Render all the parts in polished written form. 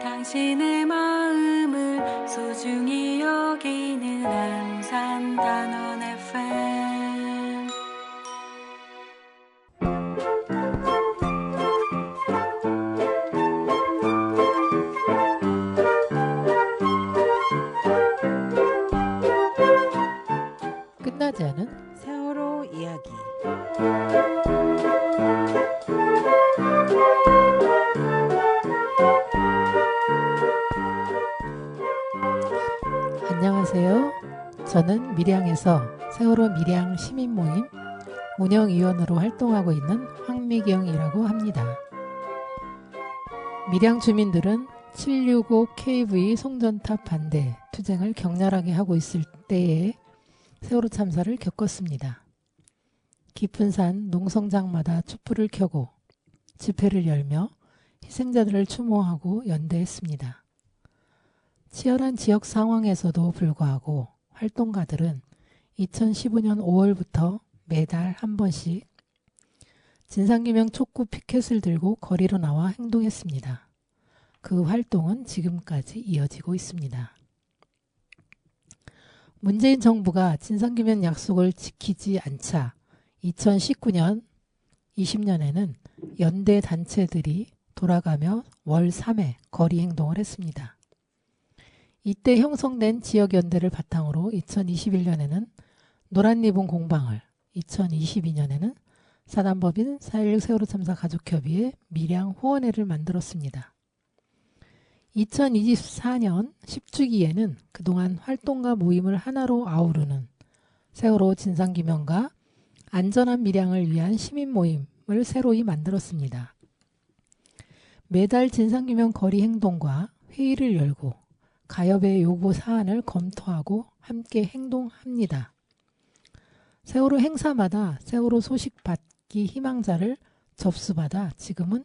당신의 마음을 소중히 여기는 안산단원 FM. 끝나지 않은 세월호 이야기. 안녕하세요. 저는 밀양에서 세월호 밀양 시민모임 운영위원으로 활동하고 있는 황미경이라고 합니다. 밀양 주민들은 765 KV 송전탑 반대 투쟁을 격렬하게 하고 있을 때에 세월호 참사를 겪었습니다. 깊은 산 농성장마다 촛불을 켜고 집회를 열며 희생자들을 추모하고 연대했습니다. 치열한 지역 상황에서도 불구하고 활동가들은 2015년 5월부터 매달 한 번씩 진상규명 촉구 피켓을 들고 거리로 나와 행동했습니다. 그 활동은 지금까지 이어지고 있습니다. 문재인 정부가 진상규명 약속을 지키지 않자 2019년, 20년에는 연대 단체들이 돌아가며 월 3회 거리 행동을 했습니다. 이때 형성된 지역연대를 바탕으로 2021년에는 노란 리본 공방을, 2022년에는 사단법인 4.16 세월호 참사 가족협의회 밀양 후원회를 만들었습니다. 2024년 10주기에는 그동안 활동가 모임을 하나로 아우르는 세월호 진상규명과 안전한 밀양을 위한 시민 모임을 새로이 만들었습니다. 매달 진상규명 거리 행동과 회의를 열고 가협의 요구 사안을 검토하고 함께 행동합니다. 세월호 행사마다 세월호 소식 받기 희망자를 접수받아 지금은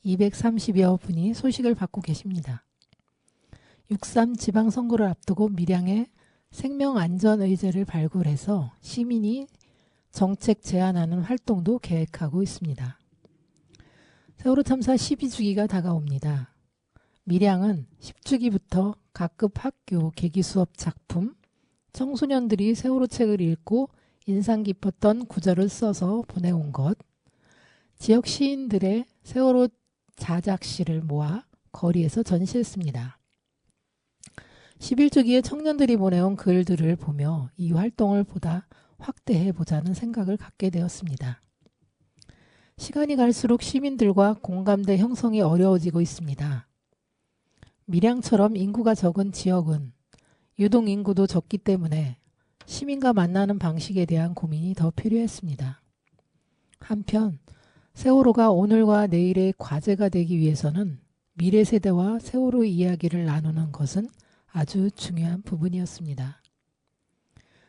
230여 분이 소식을 받고 계십니다. 6.3 지방선거를 앞두고 밀양에 생명안전의제를 발굴해서 시민이 정책 제안하는 활동도 계획하고 있습니다. 세월호 참사 12주기가 다가옵니다. 밀양은 10주기부터 각급 학교 계기수업 작품, 청소년들이 세월호 책을 읽고 인상 깊었던 구절을 써서 보내온 것, 지역 시인들의 세월호 자작시를 모아 거리에서 전시했습니다. 11주기에 청년들이 보내온 글들을 보며 이 활동을 보다 확대해 보자는 생각을 갖게 되었습니다. 시간이 갈수록 시민들과 공감대 형성이 어려워지고 있습니다. 밀양처럼 인구가 적은 지역은 유동 인구도 적기 때문에 시민과 만나는 방식에 대한 고민이 더 필요했습니다. 한편 세월호가 오늘과 내일의 과제가 되기 위해서는 미래 세대와 세월호 이야기를 나누는 것은 아주 중요한 부분이었습니다.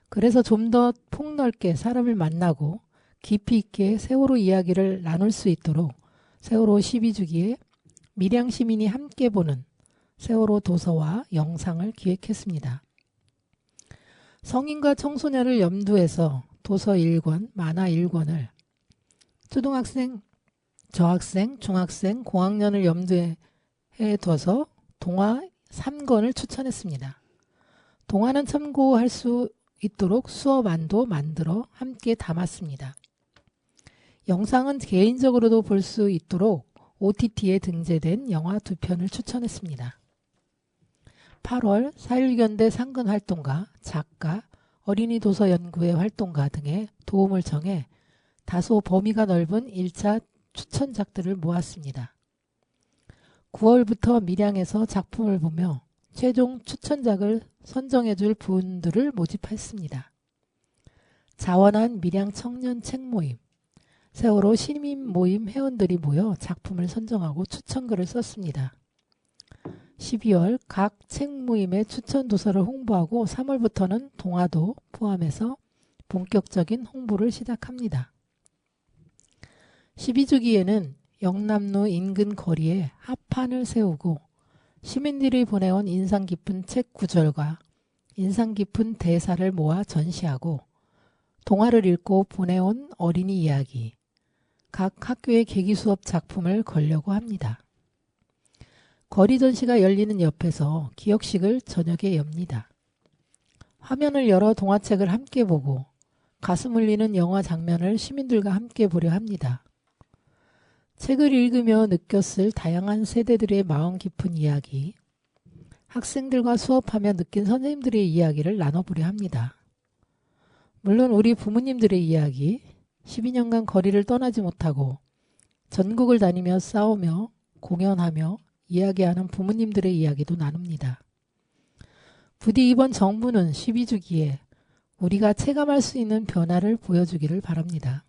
그래서 좀 더 폭넓게 사람을 만나고 깊이 있게 세월호 이야기를 나눌 수 있도록 세월호 12주기에 밀양 시민이 함께 보는 세월호 도서와 영상을 기획했습니다. 성인과 청소년을 염두해서 도서 1권, 만화 1권을 초등학생, 저학생, 중학생, 고학년을 염두에 둬서 동화 3권을 추천했습니다. 동화는 참고할 수 있도록 수업안도 만들어 함께 담았습니다. 영상은 개인적으로도 볼 수 있도록 OTT에 등재된 영화 2편을 추천했습니다. 8월 4.16연대 상근 활동가, 작가, 어린이 도서 연구회 활동가 등의 도움을 청해 다소 범위가 넓은 1차 추천작들을 모았습니다. 9월부터 밀양에서 작품을 보며 최종 추천작을 선정해줄 분들을 모집했습니다. 자원한 밀양 청년 책 모임, 세월호 시민 모임 회원들이 모여 작품을 선정하고 추천글을 썼습니다. 12월 각 책 모임의 추천 도서를 홍보하고 3월부터는 동화도 포함해서 본격적인 홍보를 시작합니다. 12주기에는 영남로 인근 거리에 합판을 세우고 시민들이 보내온 인상 깊은 책 구절과 인상 깊은 대사를 모아 전시하고 동화를 읽고 보내온 어린이 이야기, 각 학교의 계기 수업 작품을 걸려고 합니다. 거리 전시가 열리는 옆에서 기억식을 저녁에 엽니다. 화면을 열어 동화책을 함께 보고 가슴 울리는 영화 장면을 시민들과 함께 보려 합니다. 책을 읽으며 느꼈을 다양한 세대들의 마음 깊은 이야기, 학생들과 수업하며 느낀 선생님들의 이야기를 나눠보려 합니다. 물론 우리 부모님들의 이야기, 12년간 거리를 떠나지 못하고 전국을 다니며 싸우며 공연하며 이야기하는 부모님들의 이야기도 나눕니다. 부디 이번 정부는 12주기에 우리가 체감할 수 있는 변화를 보여주기를 바랍니다.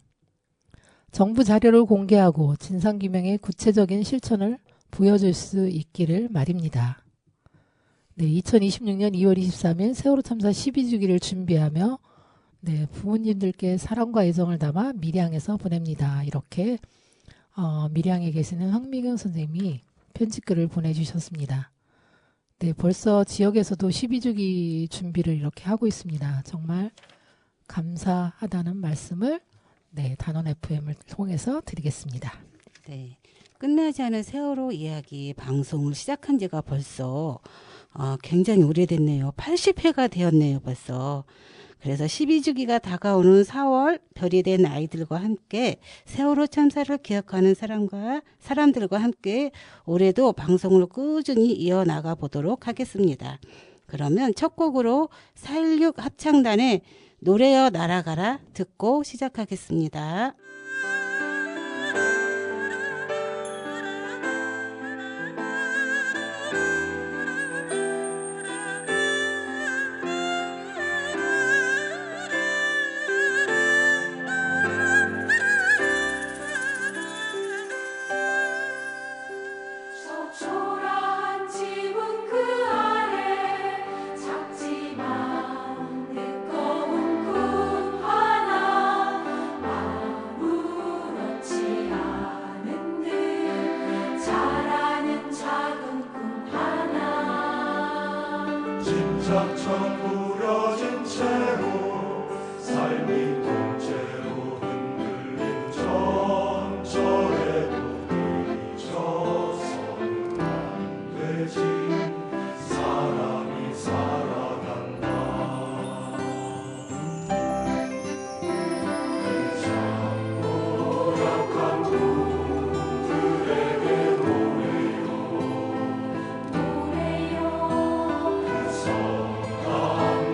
정부 자료를 공개하고 진상규명의 구체적인 실천을 보여줄 수 있기를 말입니다. 네, 2026년 2월 23일 세월호 참사 12주기를 준비하며 부모님들께 사랑과 애정을 담아 밀양에서 보냅니다. 이렇게 밀양에 계시는 황미경 선생님이 편집글을 보내주셨습니다. 네, 벌써 지역에서도 12주기 준비를 이렇게 하고 있습니다. 정말 감사하다는 말씀을 단원 FM을 통해서 드리겠습니다. 네, 끝나지 않은 세월호 이야기 방송을 시작한 지가 벌써 굉장히 오래됐네요. 80회가 되었네요, 벌써. 그래서 12주기가 다가오는 4월 별이 된 아이들과 함께 세월호 참사를 기억하는 사람들과 함께 올해도 방송을 꾸준히 이어나가 보도록 하겠습니다. 그러면 첫 곡으로 4.16 합창단의 노래여 날아가라 듣고 시작하겠습니다. 초라한 지붕 그 아래 작지만 뜨거운 꿈 하나 아무렇지 않은 듯 자라는 작은 꿈 하나 침착처럼 부러진 채로 삶이 통째로 흔들린 전철에도 잊어서는 안 되지. 사람이 살아간다. 작고 약한 분들에게 노래요. 노래요 그 선한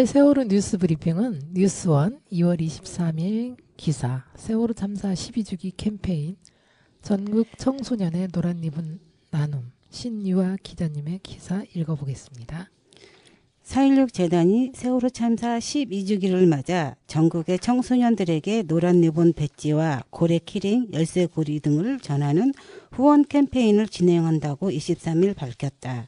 오늘의 세월호 뉴스 브리핑은 뉴스원 2월 23일 기사 세월호 참사 12주기 캠페인 전국 청소년의 노란 리본 나눔 신유아 기자님의 기사 읽어보겠습니다. 4.16 재단이 세월호 참사 12주기를 맞아 전국의 청소년들에게 노란 리본 배지와 고래 키링, 열쇠 고리 등을 전하는 후원 캠페인을 진행한다고 23일 밝혔다.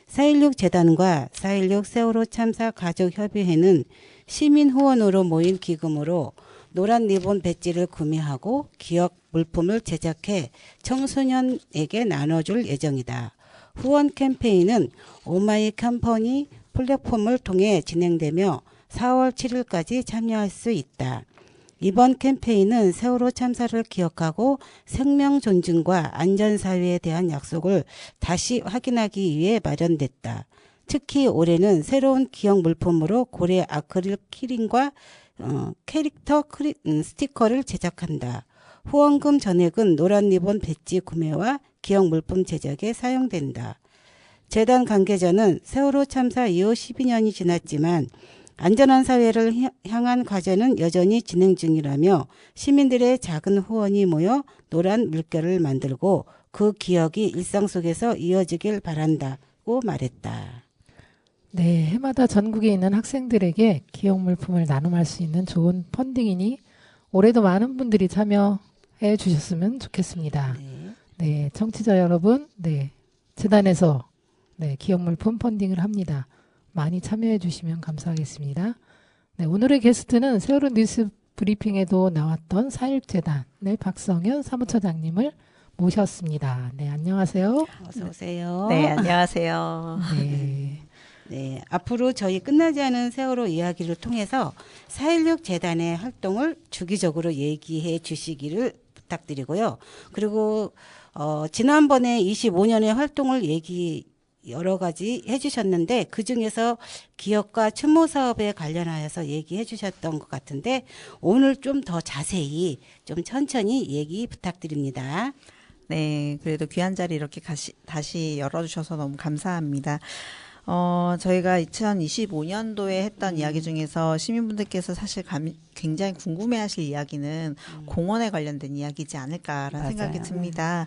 4.16 재단과 4.16 세월호 참사 가족협의회는 시민 후원으로 모인 기금으로 노란 리본 배지를 구매하고 기억 물품을 제작해 청소년에게 나눠줄 예정이다. 후원 캠페인은 오마이 컴퍼니 플랫폼을 통해 진행되며 4월 7일까지 참여할 수 있다. 이번 캠페인은 세월호 참사를 기억하고 생명 존중과 안전사회에 대한 약속을 다시 확인하기 위해 마련됐다. 특히 올해는 새로운 기억 물품으로 고래 아크릴 키링과 캐릭터 스티커를 제작한다. 후원금 전액은 노란 리본 배지 구매와 기억 물품 제작에 사용된다. 재단 관계자는 세월호 참사 이후 12년이 지났지만 안전한 사회를 향한 과제는 여전히 진행 중이라며 시민들의 작은 후원이 모여 노란 물결을 만들고 그 기억이 일상 속에서 이어지길 바란다고 말했다. 네, 해마다 전국에 있는 학생들에게 기억 물품을 나눔할 수 있는 좋은 펀딩이니 올해도 많은 분들이 참여해 주셨으면 좋겠습니다. 네, 청취자 여러분, 네, 재단에서 기억 물품 펀딩을 합니다. 많이 참여해 주시면 감사하겠습니다. 네, 오늘의 게스트는 세월호 뉴스 브리핑에도 나왔던 4.16 재단의 박성현 사무처장님을 모셨습니다. 네, 안녕하세요. 어서 오세요. 네, 안녕하세요. 네. 네, 앞으로 저희 끝나지 않은 세월호 이야기를 통해서 4.16 재단의 활동을 주기적으로 얘기해 주시기를 부탁드리고요. 그리고 지난번에 25년의 활동을 여러 가지 해주셨는데 그중에서 기업과 추모 사업에 관련하여서 얘기해 주셨던 것 같은데 오늘 좀 더 자세히 좀 천천히 얘기 부탁드립니다. 네, 그래도 귀한 자리 이렇게 다시 열어주셔서 너무 감사합니다. 저희가 2025년도에 했던 이야기 중에서 시민분들께서 사실 굉장히 궁금해하실 이야기는 공원에 관련된 이야기지 않을까라는 맞아요. 생각이 듭니다.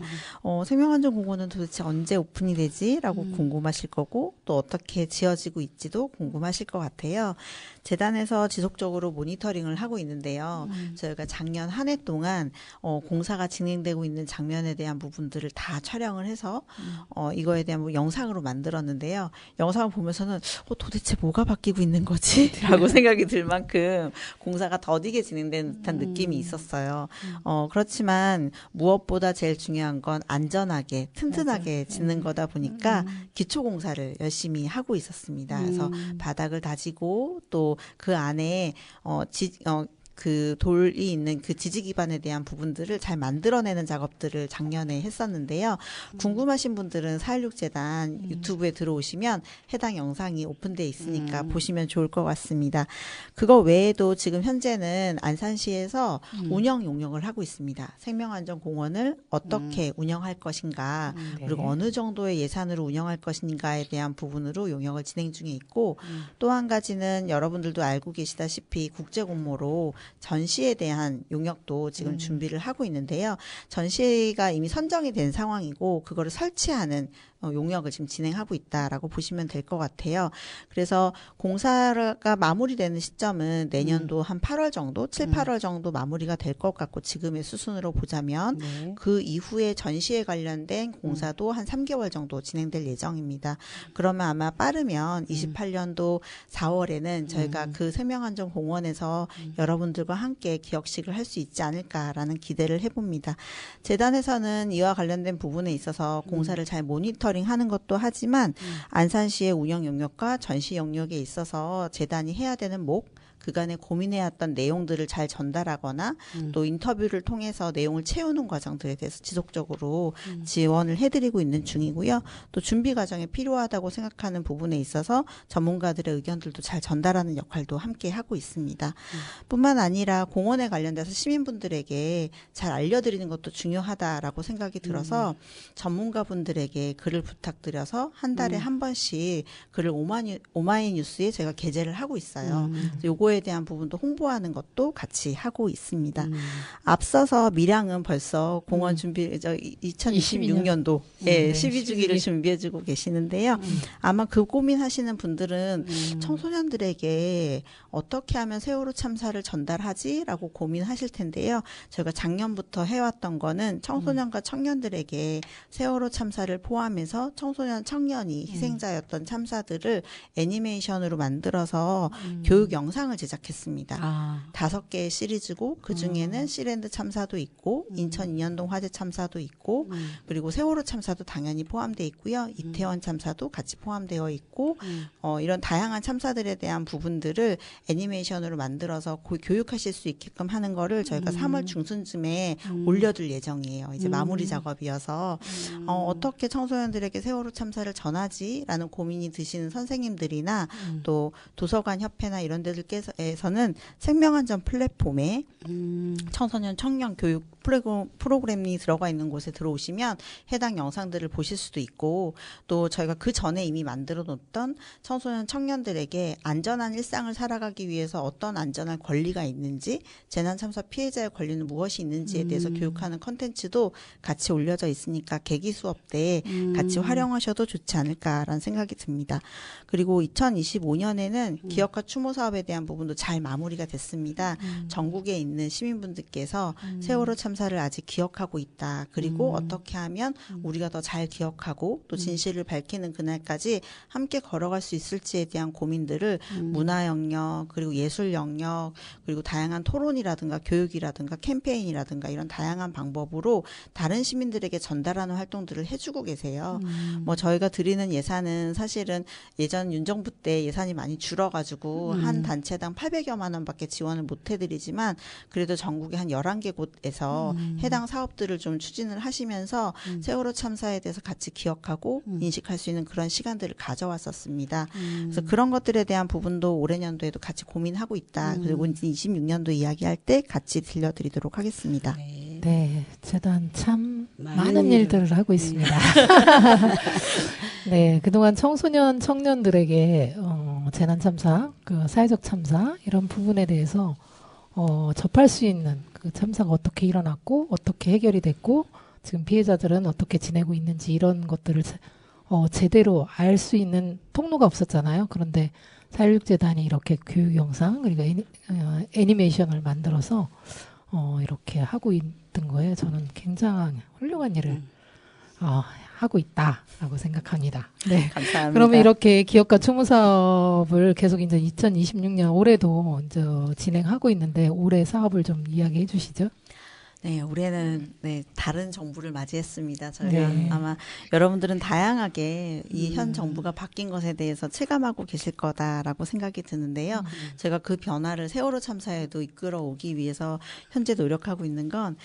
생명안전공원은 도대체 언제 오픈이 되지? 라고 궁금하실 거고 또 어떻게 지어지고 있지도 궁금하실 것 같아요. 재단에서 지속적으로 모니터링을 하고 있는데요. 저희가 작년 한 해 동안 공사가 진행되고 있는 장면에 대한 부분들을 다 촬영을 해서 이거에 대한 뭐 영상으로 만들었는데요. 영상을 보면서는 도대체 뭐가 바뀌고 있는 거지? 라고 생각이 들 만큼 공사가 더디게 진행된 듯한 느낌이 있었어요. 그렇지만 무엇보다 제일 중요한 건 안전하게 튼튼하게 짓는 거다 보니까 기초 공사를 열심히 하고 있었습니다. 그래서 바닥을 다지고 또 그 안에 그 돌이 있는 그 지지 기반에 대한 부분들을 잘 만들어내는 작업들을 작년에 했었는데요. 궁금하신 분들은 4.16 재단 유튜브에 들어오시면 해당 영상이 오픈되어 있으니까 보시면 좋을 것 같습니다. 그거 외에도 지금 현재는 안산시에서 운영 용역을 하고 있습니다. 생명안전공원을 어떻게 운영할 것인가 그리고 어느 정도의 예산으로 운영할 것인가에 대한 부분으로 용역을 진행 중에 있고 또 한 가지는 여러분들도 알고 계시다시피 국제공모로 전시에 대한 용역도 지금 준비를 하고 있는데요. 전시가 이미 선정이 된 상황이고 그거를 설치하는 용역을 지금 진행하고 있다라고 보시면 될 것 같아요. 그래서 공사가 마무리되는 시점은 내년도 한 8월 정도, 7, 8월 정도 마무리가 될 것 같고 지금의 수순으로 보자면 그 이후에 전시에 관련된 공사도 한 3개월 정도 진행될 예정입니다. 그러면 아마 빠르면 28년도 4월에는 저희가 그 생명안전공원에서 여러분들과 함께 기억식을 할 수 있지 않을까라는 기대를 해봅니다. 재단에서는 이와 관련된 부분에 있어서 공사를 잘 모니터링하는 것도 하지만 안산시의 운영 영역과 전시 영역에 있어서 재단이 해야 되는 그간에 고민해왔던 내용들을 잘 전달하거나 또 인터뷰를 통해서 내용을 채우는 과정들에 대해서 지속적으로 지원을 해드리고 있는 중이고요. 또 준비 과정에 필요하다고 생각하는 부분에 있어서 전문가들의 의견들도 잘 전달하는 역할도 함께 하고 있습니다. 뿐만 아니라 공원에 관련돼서 시민분들에게 잘 알려드리는 것도 중요하다라고 생각이 들어서 전문가분들에게 글을 부탁드려서 한 달에 한 번씩 글을 오마이뉴스에 제가 게재를 하고 있어요. 요거에 대한 부분도 홍보하는 것도 같이 하고 있습니다. 앞서서 밀양은 벌써 공원 준비 2026년도 12주기를 준비해주고 계시는데요. 아마 그 고민하시는 분들은 청소년들에게 어떻게 하면 세월호 참사를 전달하지라고 고민하실 텐데요. 저희가 작년부터 해왔던 거는 청소년과 청년들에게 세월호 참사를 포함해서 청소년 청년이 희생자였던 참사들을 애니메이션으로 만들어서 교육 영상을 제작했습니다. 5개의 시리즈고 그 중에는 시랜드 참사도 있고 인천 인현동 화재 참사도 있고 그리고 세월호 참사도 당연히 포함되어 있고요. 이태원 참사도 같이 포함되어 있고 이런 다양한 참사들에 대한 부분들을 애니메이션으로 만들어서 교육하실 수 있게끔 하는 거를 저희가 3월 중순쯤에 올려둘 예정이에요. 이제 마무리 작업이어서 어떻게 청소년들에게 세월호 참사를 전하지라는 고민이 드시는 선생님들이나 또 도서관 협회나 이런 데들께서는 생명안전 플랫폼에 청소년 청년 교육 프로그램이 들어가 있는 곳에 들어오시면 해당 영상들을 보실 수도 있고 또 저희가 그 전에 이미 만들어 놓던 청소년 청년들에게 안전한 일상을 살아가기 위해서 어떤 안전한 권리가 있는지 재난참사 피해자의 권리는 무엇이 있는지에 대해서 교육하는 컨텐츠도 같이 올려져 있으니까 계기 수업 때 같이 활용하셔도 좋지 않을까라는 생각이 듭니다. 그리고 2025년에는 기억과 추모 사업에 대한 부분도 잘 마무리가 됐습니다. 전국에 있는 시민분들께서 세월호 참사를 아직 기억하고 있다. 그리고 어떻게 하면 우리가 더 잘 기억하고 또 진실을 밝히는 그날까지 함께 걸어갈 수 있을지에 대한 고민들을 문화 영역 그리고 예술 영역 그리고 다양한 토론이라든가 교육이라든가 캠페인이라든가 이런 다양한 방법으로 다른 시민들에게 전달하는 활동들을 해주고 계세요. 뭐 저희가 드리는 예산은 사실은 예전 윤정부 때 예산이 많이 줄어가지고 한 단체당 800여만 원밖에 지원을 못 해드리지만 그래도 전국에 한 11개 곳에서 해당 사업들을 좀 추진을 하시면서 세월호 참사에 대해서 같이 기억하고 인식할 수 있는 그런 시간들을 가져왔었습니다. 그래서 그런 것들에 대한 부분도 올해 년도에도 같이 고민하고 있다. 그리고 26년도 이야기할 때 같이 들려드리도록 하겠습니다. 네, 재단 참 많은 일들을 하고 있습니다. 네, 그동안 청소년, 청년들에게 재난 참사, 그 사회적 참사 이런 부분에 대해서 접할 수 있는 그 참사가 어떻게 일어났고 어떻게 해결이 됐고 지금 피해자들은 어떻게 지내고 있는지 이런 것들을 제대로 알 수 있는 통로가 없었잖아요. 그런데 4.16재단이 이렇게 교육 영상 그리고 애니메이션을 만들어서 이렇게 하고 있던 거에 저는 굉장히 훌륭한 일을 하고 있다라고 생각합니다. 네, 감사합니다. 그러면 이렇게 기업가 추모 사업을 계속 이제 2026년 올해도 이제 진행하고 있는데 올해 사업을 좀 이야기해 주시죠. 네, 올해는 다른 정부를 맞이했습니다. 저희가 아마 여러분들은 다양하게 이 현 정부가 바뀐 것에 대해서 체감하고 계실 거다라고 생각이 드는데요. 제가 그 변화를 세월호 참사에도 이끌어 오기 위해서 현재 노력하고 있는 건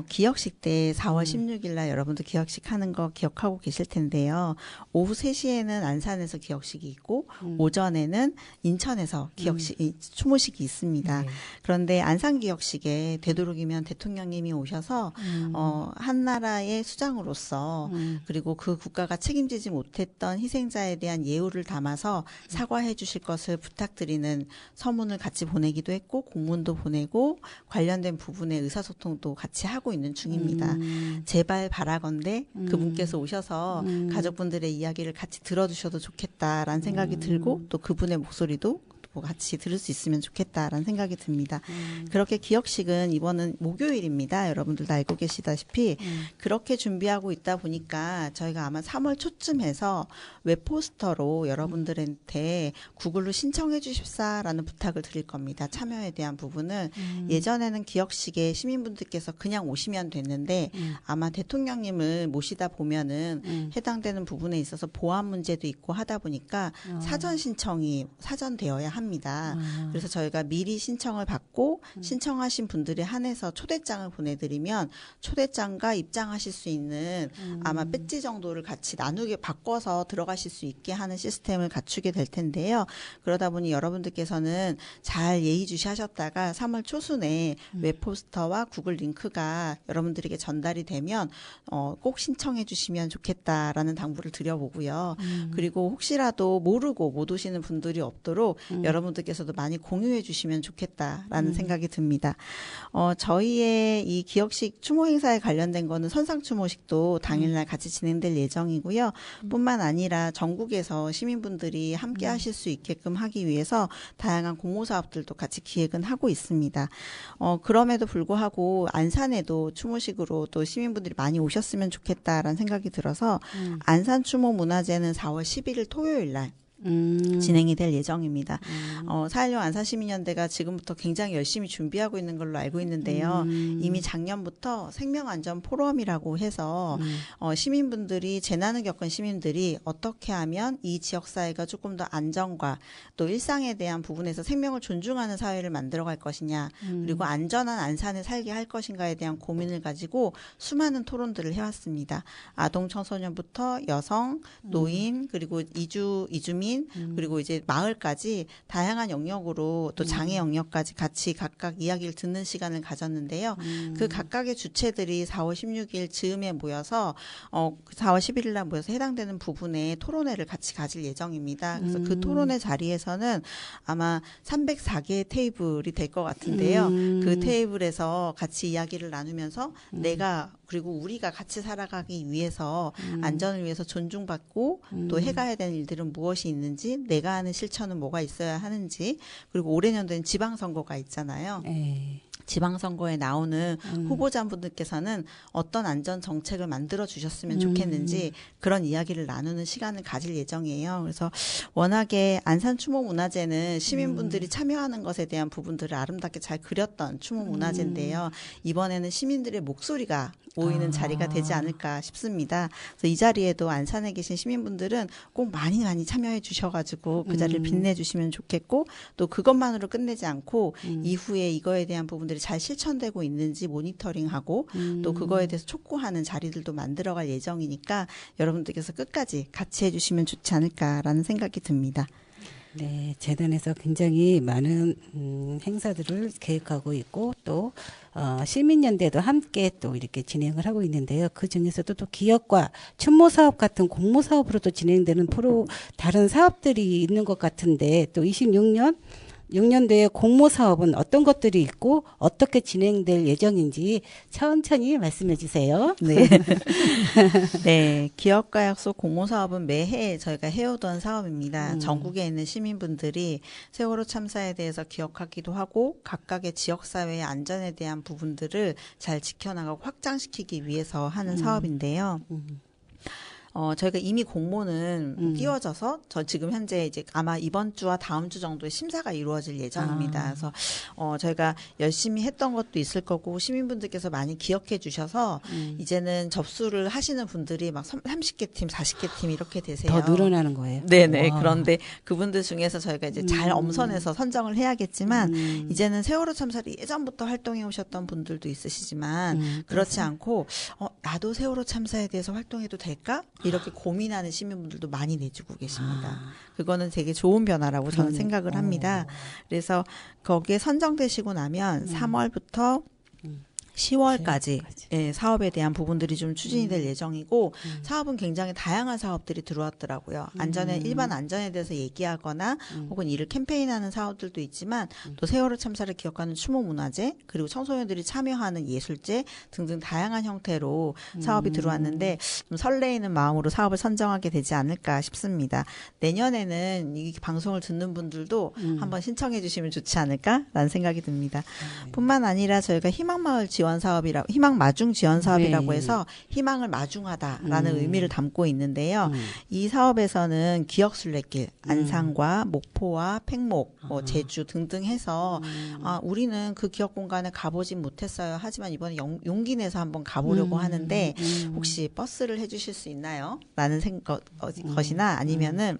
기억식 때 4월 16일 날 여러분들 기억식 하는 거 기억하고 계실 텐데요. 오후 3시에는 안산에서 기억식이 있고 오전에는 인천에서 추모식이 있습니다. 그런데 안산 기억식에 되도록이면 대통령님이 오셔서 한 나라의 수장으로서 그리고 그 국가가 책임지지 못했던 희생자에 대한 예우를 담아서 사과해 주실 것을 부탁드리는 서문을 같이 보내기도 했고 공문도 보내고 관련된 부분의 의사소통도 같이 하고 있는 중입니다. 제발 바라건대 그분께서 오셔서 가족분들의 이야기를 같이 들어주셔도 좋겠다라는 생각이 들고 또 그분의 목소리도 같이 들을 수 있으면 좋겠다라는 생각이 듭니다. 그렇게 기억식은 이번은 목요일입니다. 여러분들도 알고 계시다시피 그렇게 준비하고 있다 보니까 저희가 아마 3월 초쯤 해서 웹포스터로 여러분들한테 구글로 신청해 주십사라는 부탁을 드릴 겁니다. 참여에 대한 부분을 예전에는 기억식에 시민분들께서 그냥 오시면 됐는데 아마 대통령님을 모시다 보면은 해당되는 부분에 있어서 보안 문제도 있고 하다 보니까 사전 신청이 사전되어야 합니다. 그래서 저희가 미리 신청을 받고 신청하신 분들에 한해서 초대장을 보내드리면 초대장과 입장하실 수 있는 아마 배지 정도를 같이 나누게 바꿔서 들어가실 수 있게 하는 시스템을 갖추게 될 텐데요. 그러다 보니 여러분들께서는 잘 예의주시하셨다가 3월 초순에 웹포스터와 구글 링크가 여러분들에게 전달이 되면 꼭 신청해 주시면 좋겠다라는 당부를 드려보고요. 그리고 혹시라도 모르고 못 오시는 분들이 없도록 여러분들께서도 많이 공유해 주시면 좋겠다라는 생각이 듭니다. 저희의 이 기억식 추모 행사에 관련된 거는 선상 추모식도 당일날 같이 진행될 예정이고요. 뿐만 아니라 전국에서 시민분들이 함께 하실 수 있게끔 하기 위해서 다양한 공모 사업들도 같이 기획은 하고 있습니다. 그럼에도 불구하고 안산에도 추모식으로 또 시민분들이 많이 오셨으면 좋겠다라는 생각이 들어서 안산 추모 문화제는 4월 11일 토요일 날 진행이 될 예정입니다. 4.16 안산시민연대가 지금부터 굉장히 열심히 준비하고 있는 걸로 알고 있는데요. 이미 작년부터 생명안전 포럼이라고 해서 시민분들이 재난을 겪은 시민들이 어떻게 하면 이 지역사회가 조금 더 안전과 또 일상에 대한 부분에서 생명을 존중하는 사회를 만들어갈 것이냐 그리고 안전한 안산을 살게 할 것인가에 대한 고민을 가지고 수많은 토론들을 해왔습니다. 아동 청소년부터 여성, 노인 그리고 이주민 그리고 이제 마을까지 다양한 영역으로 또 장애 영역까지 같이 각각 이야기를 듣는 시간을 가졌는데요. 그 각각의 주체들이 4월 16일 즈음에 모여서 4월 11일 날 모여서 해당되는 부분에 토론회를 같이 가질 예정입니다. 그래서 그 토론회 자리에서는 아마 304개의 테이블이 될 것 같은데요. 그 테이블에서 같이 이야기를 나누면서 내가 그리고 우리가 같이 살아가기 위해서 안전을 위해서 존중받고 또 해가야 되는 일들은 무엇이 있는지 내가 하는 실천은 뭐가 있어야 하는지 그리고 올해 년도엔 지방선거가 있잖아요. 지방선거에 나오는 후보자분들께서는 어떤 안전 정책을 만들어 주셨으면 좋겠는지 그런 이야기를 나누는 시간을 가질 예정이에요. 그래서 워낙에 안산 추모 문화제는 시민분들이 참여하는 것에 대한 부분들을 아름답게 잘 그렸던 추모 문화제인데요. 이번에는 시민들의 목소리가 모이는 자리가 되지 않을까 싶습니다. 그래서 이 자리에도 안산에 계신 시민분들은 꼭 많이 참여해 주셔가지고 그 자리를 빛내 주시면 좋겠고 또 그것만으로 끝내지 않고 이후에 이거에 대한 부분들이 잘 실천되고 있는지 모니터링하고 또 그거에 대해서 촉구하는 자리들도 만들어갈 예정이니까 여러분들께서 끝까지 같이 해주시면 좋지 않을까라는 생각이 듭니다. 네, 재단에서 굉장히 많은 행사들을 계획하고 있고 또 시민연대도 함께 또 이렇게 진행을 하고 있는데요. 그 중에서도 또 기업과 추모 사업 같은 공모 사업으로 또 진행되는 다른 사업들이 있는 것 같은데 또 6년도에 공모 사업은 어떤 것들이 있고 어떻게 진행될 예정인지 천천히 말씀해 주세요. 네. 네. 기업가 약속 공모 사업은 매해 저희가 해오던 사업입니다. 전국에 있는 시민분들이 세월호 참사에 대해서 기억하기도 하고 각각의 지역사회의 안전에 대한 부분들을 잘 지켜나가고 확장시키기 위해서 하는 사업인데요. 저희가 이미 공모는 띄워져서 저 지금 현재 이제 아마 이번 주와 다음 주 정도에 심사가 이루어질 예정입니다. 그래서 저희가 열심히 했던 것도 있을 거고 시민분들께서 많이 기억해 주셔서 이제는 접수를 하시는 분들이 막 30개 팀, 40개 팀 이렇게 되세요. 더 늘어나는 거예요. 네네. 와. 그런데 그분들 중에서 저희가 이제 잘 엄선해서 선정을 해야겠지만 이제는 세월호 참사를 예전부터 활동해 오셨던 분들도 있으시지만 그렇지 않고 나도 세월호 참사에 대해서 활동해도 될까? 이렇게 고민하는 시민분들도 많이 내주고 계십니다. 그거는 되게 좋은 변화라고 저는 생각을 합니다. 그래서 거기에 선정되시고 나면 3월부터 10월까지 예, 사업에 대한 부분들이 좀 추진이 될 예정이고 사업은 굉장히 다양한 사업들이 들어왔더라고요. 일반 안전에 대해서 얘기하거나 혹은 이를 캠페인하는 사업들도 있지만 또 세월호 참사를 기억하는 추모 문화제 그리고 청소년들이 참여하는 예술제 등등 다양한 형태로 사업이 들어왔는데 좀 설레이는 마음으로 사업을 선정하게 되지 않을까 싶습니다. 내년에는 이 방송을 듣는 분들도 한번 신청해 주시면 좋지 않을까라는 생각이 듭니다. 뿐만 아니라 저희가 희망마을 지원 사업이라고 희망 마중 지원 사업이라고 네. 해서 희망을 마중하다라는 의미를 담고 있는데요. 이 사업에서는 기억 순례길 안산과 목포와 팽목, 제주 등등 해서 우리는 그 기억 공간에 가보진 못했어요. 하지만 이번에 용기 내서 한번 가보려고 하는데 혹시 버스를 해주실 수 있나요? 라는 것이나 아니면은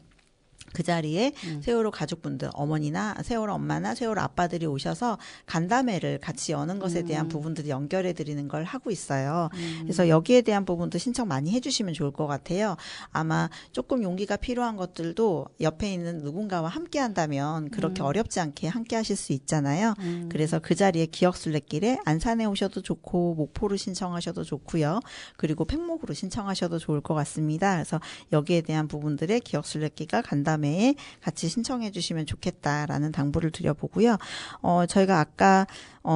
그 자리에 세월호 가족분들, 어머니나 세월호 엄마나 세월호 아빠들이 오셔서 간담회를 같이 여는 것에 대한 부분들을 연결해 드리는 걸 하고 있어요. 그래서 여기에 대한 부분도 신청 많이 해주시면 좋을 것 같아요. 아마 조금 용기가 필요한 것들도 옆에 있는 누군가와 함께 한다면 그렇게 어렵지 않게 함께 하실 수 있잖아요. 그래서 그 자리에 기억순례길에 안산에 오셔도 좋고 목포로 신청하셔도 좋고요. 그리고 팽목으로 신청하셔도 좋을 것 같습니다. 그래서 여기에 대한 부분들의 기억순례길과 간담회에 같이 신청해 주시면 좋겠다라는 당부를 드려보고요. 저희가 아까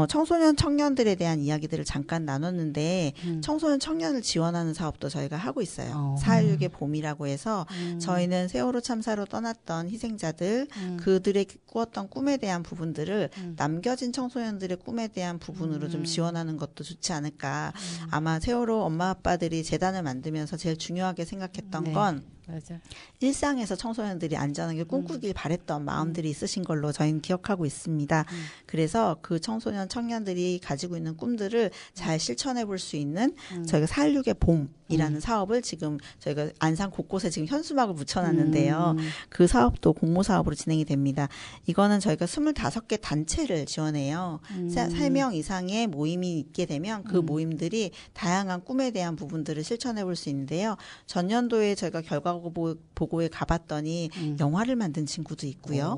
청소년 청년들에 대한 이야기들을 잠깐 나눴는데 청소년 청년을 지원하는 사업도 저희가 하고 있어요. 4.16의 봄이라고 해서 저희는 세월호 참사로 떠났던 희생자들 그들의 꾸었던 꿈에 대한 부분들을 남겨진 청소년들의 꿈에 대한 부분으로 좀 지원하는 것도 좋지 않을까. 아마 세월호 엄마 아빠들이 재단을 만들면서 제일 중요하게 생각했던 건 맞아. 일상에서 청소년들이 안전하게 꿈꾸길 바랬던 마음들이 있으신 걸로 저희는 기억하고 있습니다. 그래서 그 청소년 청년들이 가지고 있는 꿈들을 잘 실천해 볼 수 있는 저희가 4.16의 봄이라는 사업을 지금 저희가 안산 곳곳에 지금 현수막을 붙여놨는데요. 그 사업도 공모 사업으로 진행이 됩니다. 이거는 저희가 25개 단체를 지원해요. 3명 이상의 모임이 있게 되면 그 모임들이 다양한 꿈에 대한 부분들을 실천해 볼 수 있는데요. 전년도에 저희가 결과 보고에 가봤더니 영화를 만든 친구도 있고요.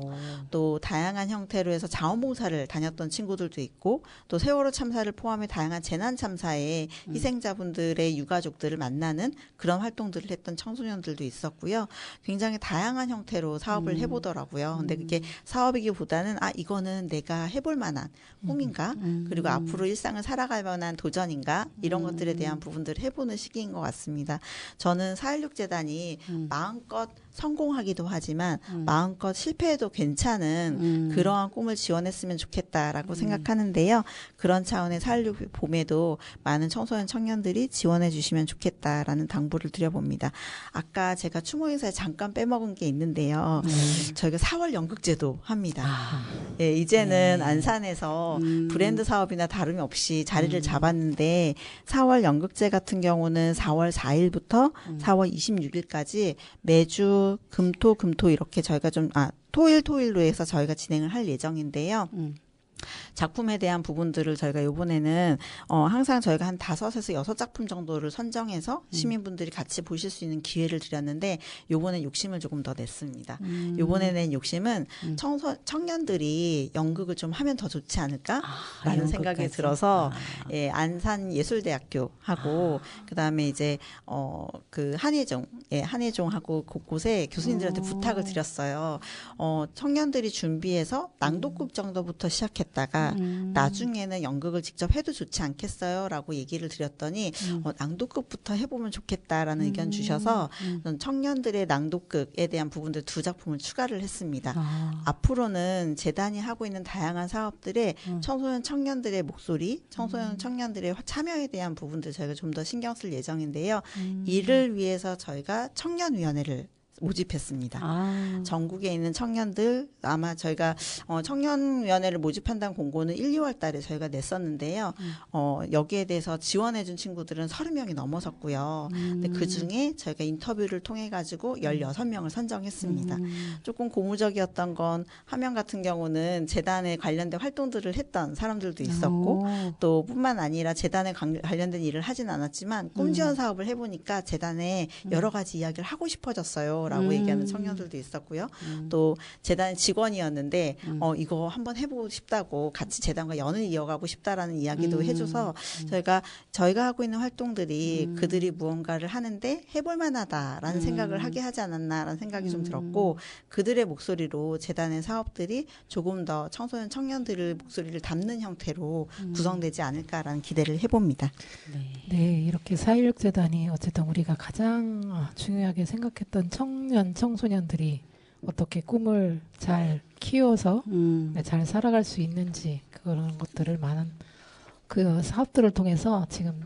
또 다양한 형태로 해서 자원봉사를 다녔던 친구들도 있고 또 세월호 참사를 포함해 다양한 재난 참사에 희생자분들의 유가족들을 만나는 그런 활동들을 했던 청소년들도 있었고요. 굉장히 다양한 형태로 사업을 해보더라고요. 근데 그게 사업이기보다는 이거는 내가 해볼 만한 꿈인가? 그리고 앞으로 일상을 살아갈 만한 도전인가? 이런 것들에 대한 부분들을 해보는 시기인 것 같습니다. 저는 4.16 재단이 마음껏 성공하기도 하지만 마음껏 실패해도 괜찮은 그러한 꿈을 지원했으면 좋겠다라고 생각하는데요. 그런 차원의 4.16 봄에도 많은 청소년 청년들이 지원해 주시면 좋겠다라는 당부를 드려봅니다. 아까 제가 추모 행사에 잠깐 빼먹은 게 있는데요. 저희가 4월 연극제도 합니다. 예, 이제는 안산에서 브랜드 사업이나 다름이 없이 자리를 잡았는데 4월 연극제 같은 경우는 4월 4일부터 4월 26일까지 매주 금토 이렇게 저희가 토일로 해서 저희가 진행을 할 예정인데요. 작품에 대한 부분들을 저희가 이번에는 항상 저희가 한 5에서 6작품 정도를 선정해서 시민분들이 같이 보실 수 있는 기회를 드렸는데 이번엔 욕심을 조금 더 냈습니다. 이번에 낸 욕심은 청년들이 연극을 좀 하면 더 좋지 않을까라는 생각이 들어서 예, 안산예술대학교하고 그다음에 이제 그 한예종하고 곳곳에 교수님들한테 부탁을 드렸어요. 청년들이 준비해서 낭독극 정도부터 시작했다가 나중에는 연극을 직접 해도 좋지 않겠어요? 라고 얘기를 드렸더니 낭독극부터 해보면 좋겠다라는 의견 주셔서 청년들의 낭독극에 대한 부분들 2작품을 추가를 했습니다. 앞으로는 재단이 하고 있는 다양한 사업들에 청소년 청년들의 목소리, 청소년 청년들의 참여에 대한 부분들 저희가 좀 더 신경 쓸 예정인데요. 이를 위해서 저희가 청년위원회를 모집했습니다. 전국에 있는 청년들 아마 저희가 청년위원회를 모집한다는 공고는 1, 2월 달에 저희가 냈었는데요. 여기에 대해서 지원해준 친구들은 30명이 넘어섰고요. 근데 그중에 저희가 인터뷰를 통해 가지고 16명을 선정했습니다. 조금 고무적이었던 건 한 명 같은 경우는 재단에 관련된 활동들을 했던 사람들도 있었고 또 뿐만 아니라 재단에 관련된 일을 하진 않았지만 꿈 지원 사업을 해보니까 재단에 여러 가지 이야기를 하고 싶어졌어요. 라고 얘기하는 청년들도 있었고요. 또 재단 직원이었는데 이거 한번 해보고 싶다고 같이 재단과 연을 이어가고 싶다라는 이야기도 해줘서 저희가 하고 있는 활동들이 그들이 무언가를 하는데 해볼 만하다라는 생각을 하게 하지 않았나라는 생각이 좀 들었고 그들의 목소리로 재단의 사업들이 조금 더 청소년 청년들의 목소리를 담는 형태로 구성되지 않을까라는 기대를 해봅니다. 네, 이렇게 4.16 재단이 어쨌든 우리가 가장 중요하게 생각했던 청년, 청소년들이 어떻게 꿈을 잘 키워서 잘 살아갈 수 있는지 그런 것들을 많은 그 사업들을 통해서 지금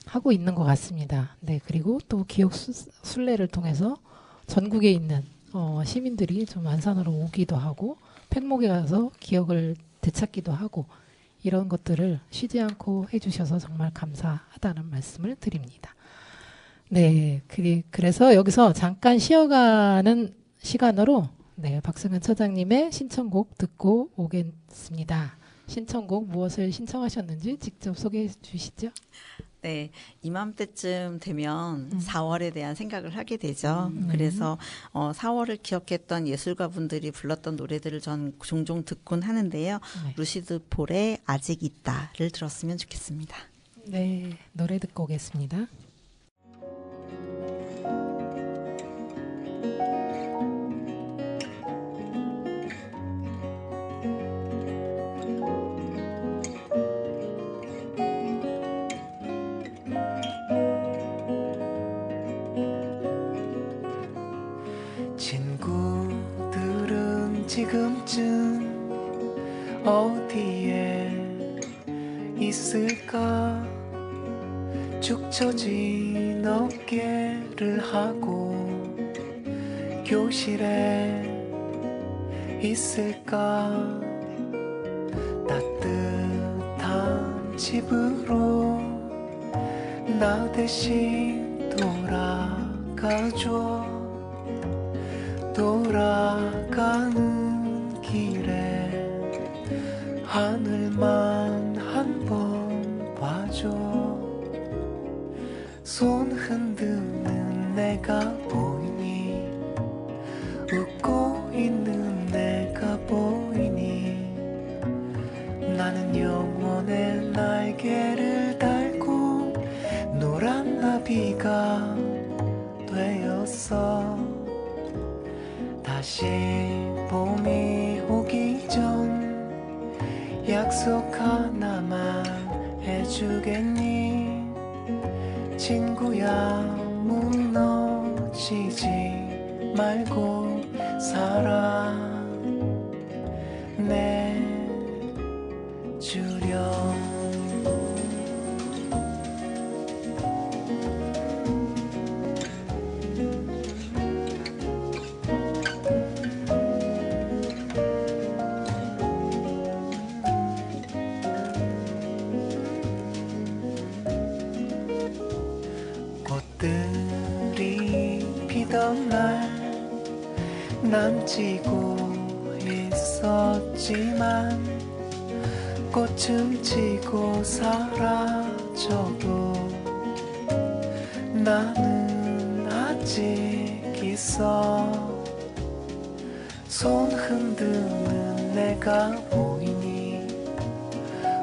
하고 있는 것 같습니다. 네, 그리고 또 기억 순례를 통해서 전국에 있는 시민들이 좀 안산으로 오기도 하고 팽목에 가서 기억을 되찾기도 하고 이런 것들을 쉬지 않고 해주셔서 정말 감사하다는 말씀을 드립니다. 네, 그래서 여기서 잠깐 쉬어가는 시간으로 네, 박승현 처장님의 신청곡 듣고 오겠습니다. 신청곡 무엇을 신청하셨는지 직접 소개해 주시죠. 네, 이맘때쯤 되면 4월에 대한 생각을 하게 되죠. 그래서 4월을 기억했던 예술가 분들이 불렀던 노래들을 전 종종 듣곤 하는데요. 네. 루시드 폴의 아직 있다를 들었으면 좋겠습니다. 네, 노래 듣고 오겠습니다. 친구들은 지금쯤 어디에 있을까? 축 처진 어깨를 하고 교실에 있을까? 따뜻한 집으로 나 대신 돌아가줘. 돌아가는 길에 하늘만 한 번 봐줘. 손 흔드는 내가 보이니? 웃고 있는 내가 보이니? 나는 영원의 날개를 달고 노란 나비가 되었어. 다시 봄이 오기 전 약속 하나만 해주겠니? 친구야, 무너지지 말고 사랑내주렴. 꽃들이 피던 날 난 지고 있었지만 꽃은 지고 사라져도 나는 아직 있어. 손 흔드는 내가 보이니?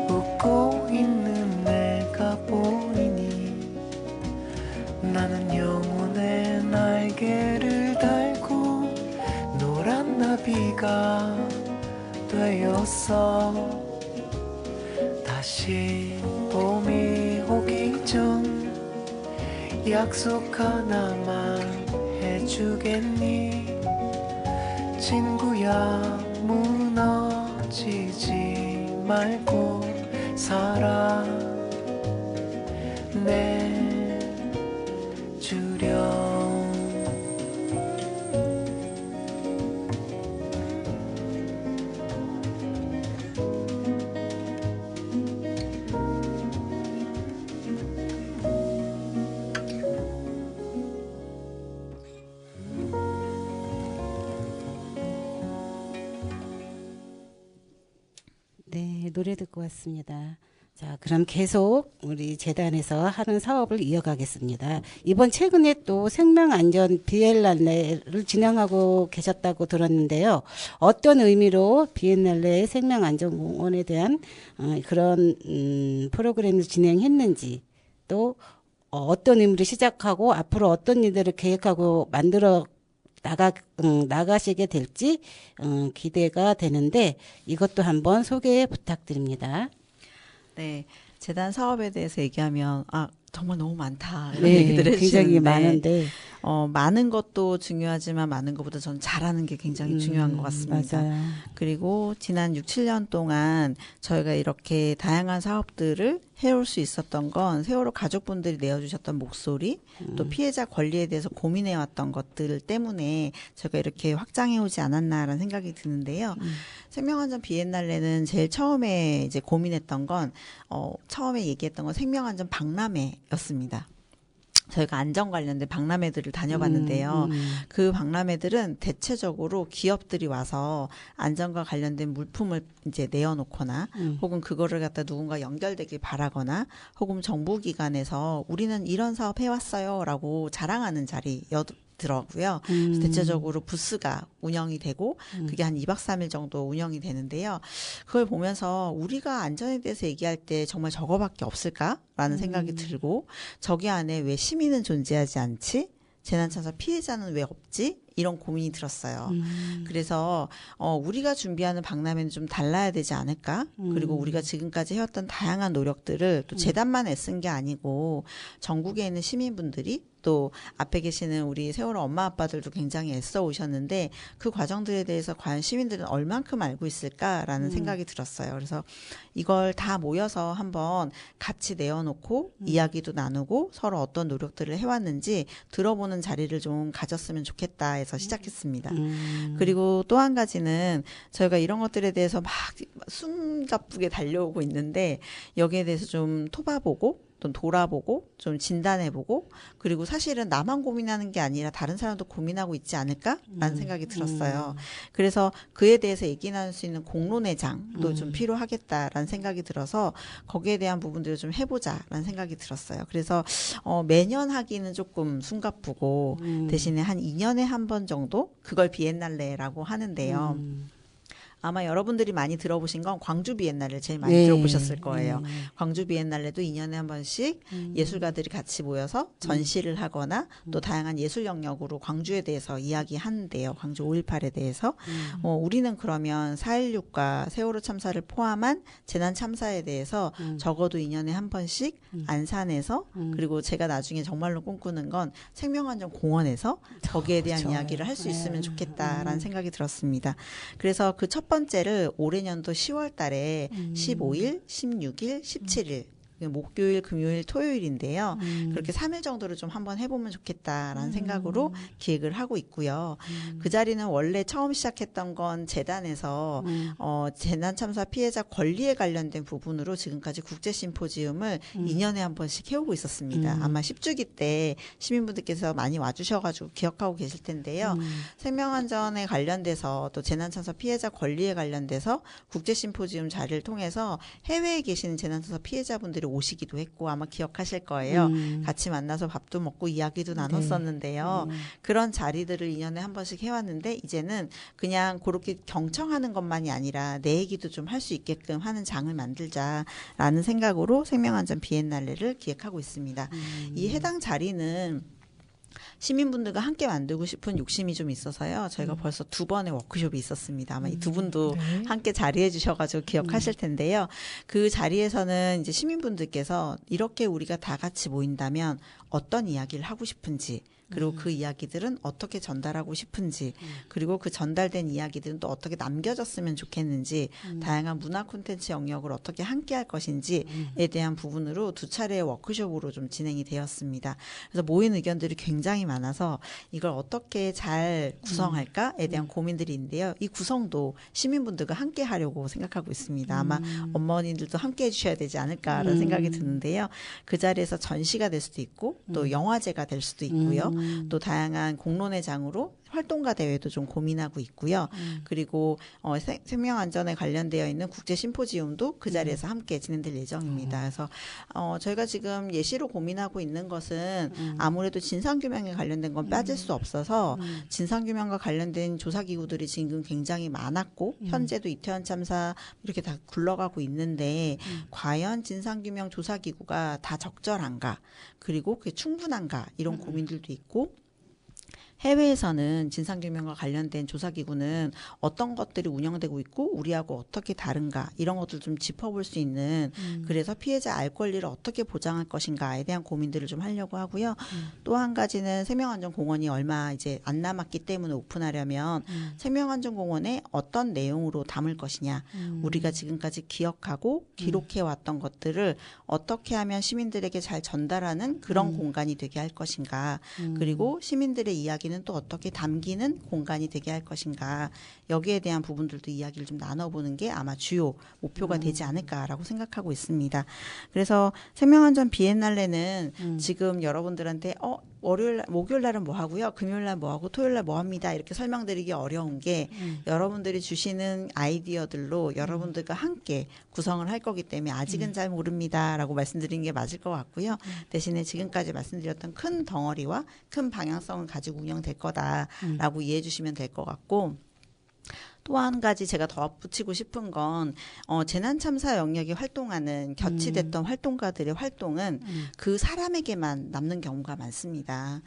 웃고 있는 내가 보이니? 나는 영원의 날개를 달고 노란 나비가 되었어. 다시 봄이 오기 전 약속 하나만 해주겠니? 친구야, 무너지지 말고 사랑내주렴. 네, 노래 듣고 왔습니다. 자, 그럼 계속 우리 재단에서 하는 사업을 이어가겠습니다. 이번 최근에 또 생명안전 비엔날레를 진행하고 계셨다고 들었는데요. 어떤 의미로 비엔날레 생명안전공원에 대한 그런 프로그램을 진행했는지, 또 어떤 의미로 시작하고 앞으로 어떤 일들을 계획하고 만들어 나가시게 될지 기대가 되는데, 이것도 한번 소개 부탁드립니다. 네, 재단 사업에 대해서 얘기하면 정말 너무 많다 이런 네, 얘기들을 굉장히 해주시는데 많은데 많은 것도 중요하지만 많은 것보다 전 잘하는 게 굉장히 중요한 것 같습니다. 맞아요. 그리고 지난 6, 7년 동안 저희가 이렇게 다양한 사업들을 해올 수 있었던 건 세월호 가족분들이 내어주셨던 목소리, 또 피해자 권리에 대해서 고민해왔던 것들 때문에 저희가 이렇게 확장해오지 않았나라는 생각이 드는데요. 생명안전 비엔날레는 제일 처음에 이제 고민했던 건 처음에 얘기했던 건 생명안전 박람회였습니다. 저희가 안전 관련된 박람회들을 다녀봤는데요. 그 박람회들은 대체적으로 기업들이 와서 안전과 관련된 물품을 이제 내어놓거나 혹은 그거를 갖다 누군가 연결되길 바라거나 혹은 정부기관에서 우리는 이런 사업 해왔어요라고 자랑하는 자리더라고요. 그래서 대체적으로 부스가 운영이 되고 그게 한 2박 3일 정도 운영이 되는데요. 그걸 보면서 우리가 안전에 대해서 얘기할 때 정말 저거밖에 없을까라는 생각이 들고 저기 안에 왜 시민은 존재하지 않지? 재난참사 피해자는 왜 없지? 이런 고민이 들었어요. 그래서 우리가 준비하는 박람회는 좀 달라야 되지 않을까? 그리고 우리가 지금까지 해왔던 다양한 노력들을 또 재단만 애쓴 게 아니고 전국에 있는 시민분들이 또 앞에 계시는 우리 세월호 엄마 아빠들도 굉장히 애써 오셨는데 그 과정들에 대해서 과연 시민들은 얼만큼 알고 있을까라는 생각이 들었어요. 그래서 이걸 다 모여서 한번 같이 내어놓고 이야기도 나누고 서로 어떤 노력들을 해왔는지 들어보는 자리를 좀 가졌으면 좋겠다 해서 시작했습니다. 그리고 또 한 가지는 저희가 이런 것들에 대해서 막 숨가쁘게 달려오고 있는데 여기에 대해서 좀 토봐보고 또 돌아보고 좀 진단해보고 그리고 사실은 나만 고민하는 게 아니라 다른 사람도 고민하고 있지 않을까라는 생각이 들었어요. 그래서 그에 대해서 얘기 나눌 수 있는 공론회장도 좀 필요하겠다라는 생각이 들어서 거기에 대한 부분들을 좀 해보자라는 생각이 들었어요. 그래서 매년 하기는 조금 숨가쁘고 대신에 한 2년에 한 번 정도 그걸 비엔날레라고 하는데요. 아마 여러분들이 많이 들어보신 건 광주 비엔날레를 제일 많이 네. 들어보셨을 거예요. 광주 비엔날레도 2년에 한 번씩 예술가들이 같이 모여서 전시를 하거나 또 다양한 예술 영역으로 광주에 대해서 이야기하는데요. 광주 5.18에 대해서. 우리는 그러면 4.16과 세월호 참사를 포함한 재난 참사에 대해서 적어도 2년에 한 번씩 안산에서 그리고 제가 나중에 정말로 꿈꾸는 건 생명안전공원에서 거기에 대한 그렇죠. 이야기를 할 수 있으면 좋겠다라는 생각이 들었습니다. 그래서 그 첫 번째를 올해년도 10월 달에 15일, 16일, 17일 목요일, 금요일, 토요일인데요. 그렇게 3일 정도를 좀 한번 해보면 좋겠다라는 생각으로 기획을 하고 있고요. 그 자리는 원래 처음 시작했던 건 재단에서 재난참사 피해자 권리에 관련된 부분으로 지금까지 국제심포지움을 2년에 한 번씩 해오고 있었습니다. 아마 10주기 때 시민분들께서 많이 와주셔가지고 기억하고 계실 텐데요. 생명안전에 관련돼서 또 재난참사 피해자 권리에 관련돼서 국제심포지움 자리를 통해서 해외에 계시는 재난참사 피해자분들이 오시기도 했고 아마 기억하실 거예요. 같이 만나서 밥도 먹고 이야기도 나눴었는데요. 그런 자리들을 2년에 한 번씩 해왔는데 이제는 그냥 그렇게 경청하는 것만이 아니라 내 얘기도 좀 할 수 있게끔 하는 장을 만들자라는 생각으로 생명안전 비엔날레를 기획하고 있습니다. 이 해당 자리는 시민분들과 함께 만들고 싶은 욕심이 좀 있어서요. 저희가 벌써 2번의 워크숍이 있었습니다. 아마 이 두 분도 함께 자리해 주셔가지고 기억하실 텐데요. 그 자리에서는 이제 시민분들께서 이렇게 우리가 다 같이 모인다면 어떤 이야기를 하고 싶은지 그리고 그 이야기들은 어떻게 전달하고 싶은지 그리고 그 전달된 이야기들은 또 어떻게 남겨졌으면 좋겠는지 다양한 문화 콘텐츠 영역을 어떻게 함께 할 것인지에 대한 부분으로 2차례의 워크숍으로 좀 진행이 되었습니다. 그래서 모인 의견들이 굉장히 많아서 이걸 어떻게 잘 구성할까에 대한 고민들이 있는데요. 이 구성도 시민분들과 함께 하려고 생각하고 있습니다. 아마 어머님들도 함께 해주셔야 되지 않을까라는 생각이 드는데요. 그 자리에서 전시가 될 수도 있고 또 영화제가 될 수도 있고요. 또 다양한 공론회 장으로 활동가 대회도 좀 고민하고 있고요. 그리고 생명안전에 관련되어 있는 국제심포지움도 그 자리에서 함께 진행될 예정입니다. 그래서 저희가 지금 예시로 고민하고 있는 것은 아무래도 진상규명에 관련된 건 빠질 수 없어서 진상규명과 관련된 조사기구들이 지금 굉장히 많았고 현재도 이태원 참사 이렇게 다 굴러가고 있는데 과연 진상규명 조사기구가 다 적절한가 그리고 그게 충분한가 이런 고민들도 있고 해외에서는 진상규명과 관련된 조사기구는 어떤 것들이 운영되고 있고 우리하고 어떻게 다른가 이런 것들 좀 짚어볼 수 있는 그래서 피해자 알 권리를 어떻게 보장할 것인가에 대한 고민들을 좀 하려고 하고요. 또 한 가지는 생명안전공원이 얼마 이제 안 남았기 때문에 오픈하려면 생명안전공원에 어떤 내용으로 담을 것이냐 우리가 지금까지 기억하고 기록해왔던 것들을 어떻게 하면 시민들에게 잘 전달하는 그런 공간이 되게 할 것인가 그리고 시민들의 이야기는 우리는 또 어떻게 담기는 공간이 되게 할 것인가 여기에 대한 부분들도 이야기를 좀 나눠보는 게 아마 주요 목표가 되지 않을까라고 생각하고 있습니다. 그래서 생명안전 비엔날레는 지금 여러분들한테 목요일 날은 뭐 하고요, 금요일 날 뭐 하고, 토요일 날 뭐 합니다. 이렇게 설명드리기 어려운 게 여러분들이 주시는 아이디어들로 여러분들과 함께 구성을 할 거기 때문에 아직은 잘 모릅니다라고 말씀드리는 게 맞을 것 같고요. 대신에 지금까지 말씀드렸던 큰 덩어리와 큰 방향성을 가지고 운영될 거다라고 이해해 주시면 될 것 같고, 또 한 가지 제가 덧붙이고 싶은 건 재난참사 영역에 활동하는 겨치됐던 활동가들의 활동은 그 사람에게만 남는 경우가 많습니다.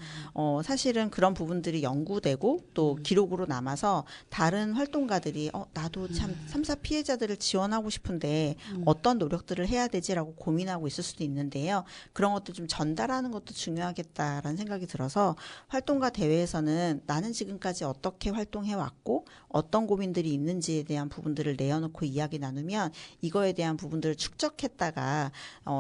사실은 그런 부분들이 연구되고 또 기록으로 남아서 다른 활동가들이 나도 참 3사 피해자들을 지원하고 싶은데 어떤 노력들을 해야 되지라고 고민하고 있을 수도 있는데요. 그런 것도 좀 전달하는 것도 중요하겠다라는 생각이 들어서 활동가 대회에서는 나는 지금까지 어떻게 활동해왔고 어떤 고민들이 있는지에 대한 부분들을 내어놓고 이야기 나누면 이거에 대한 부분들을 축적했다가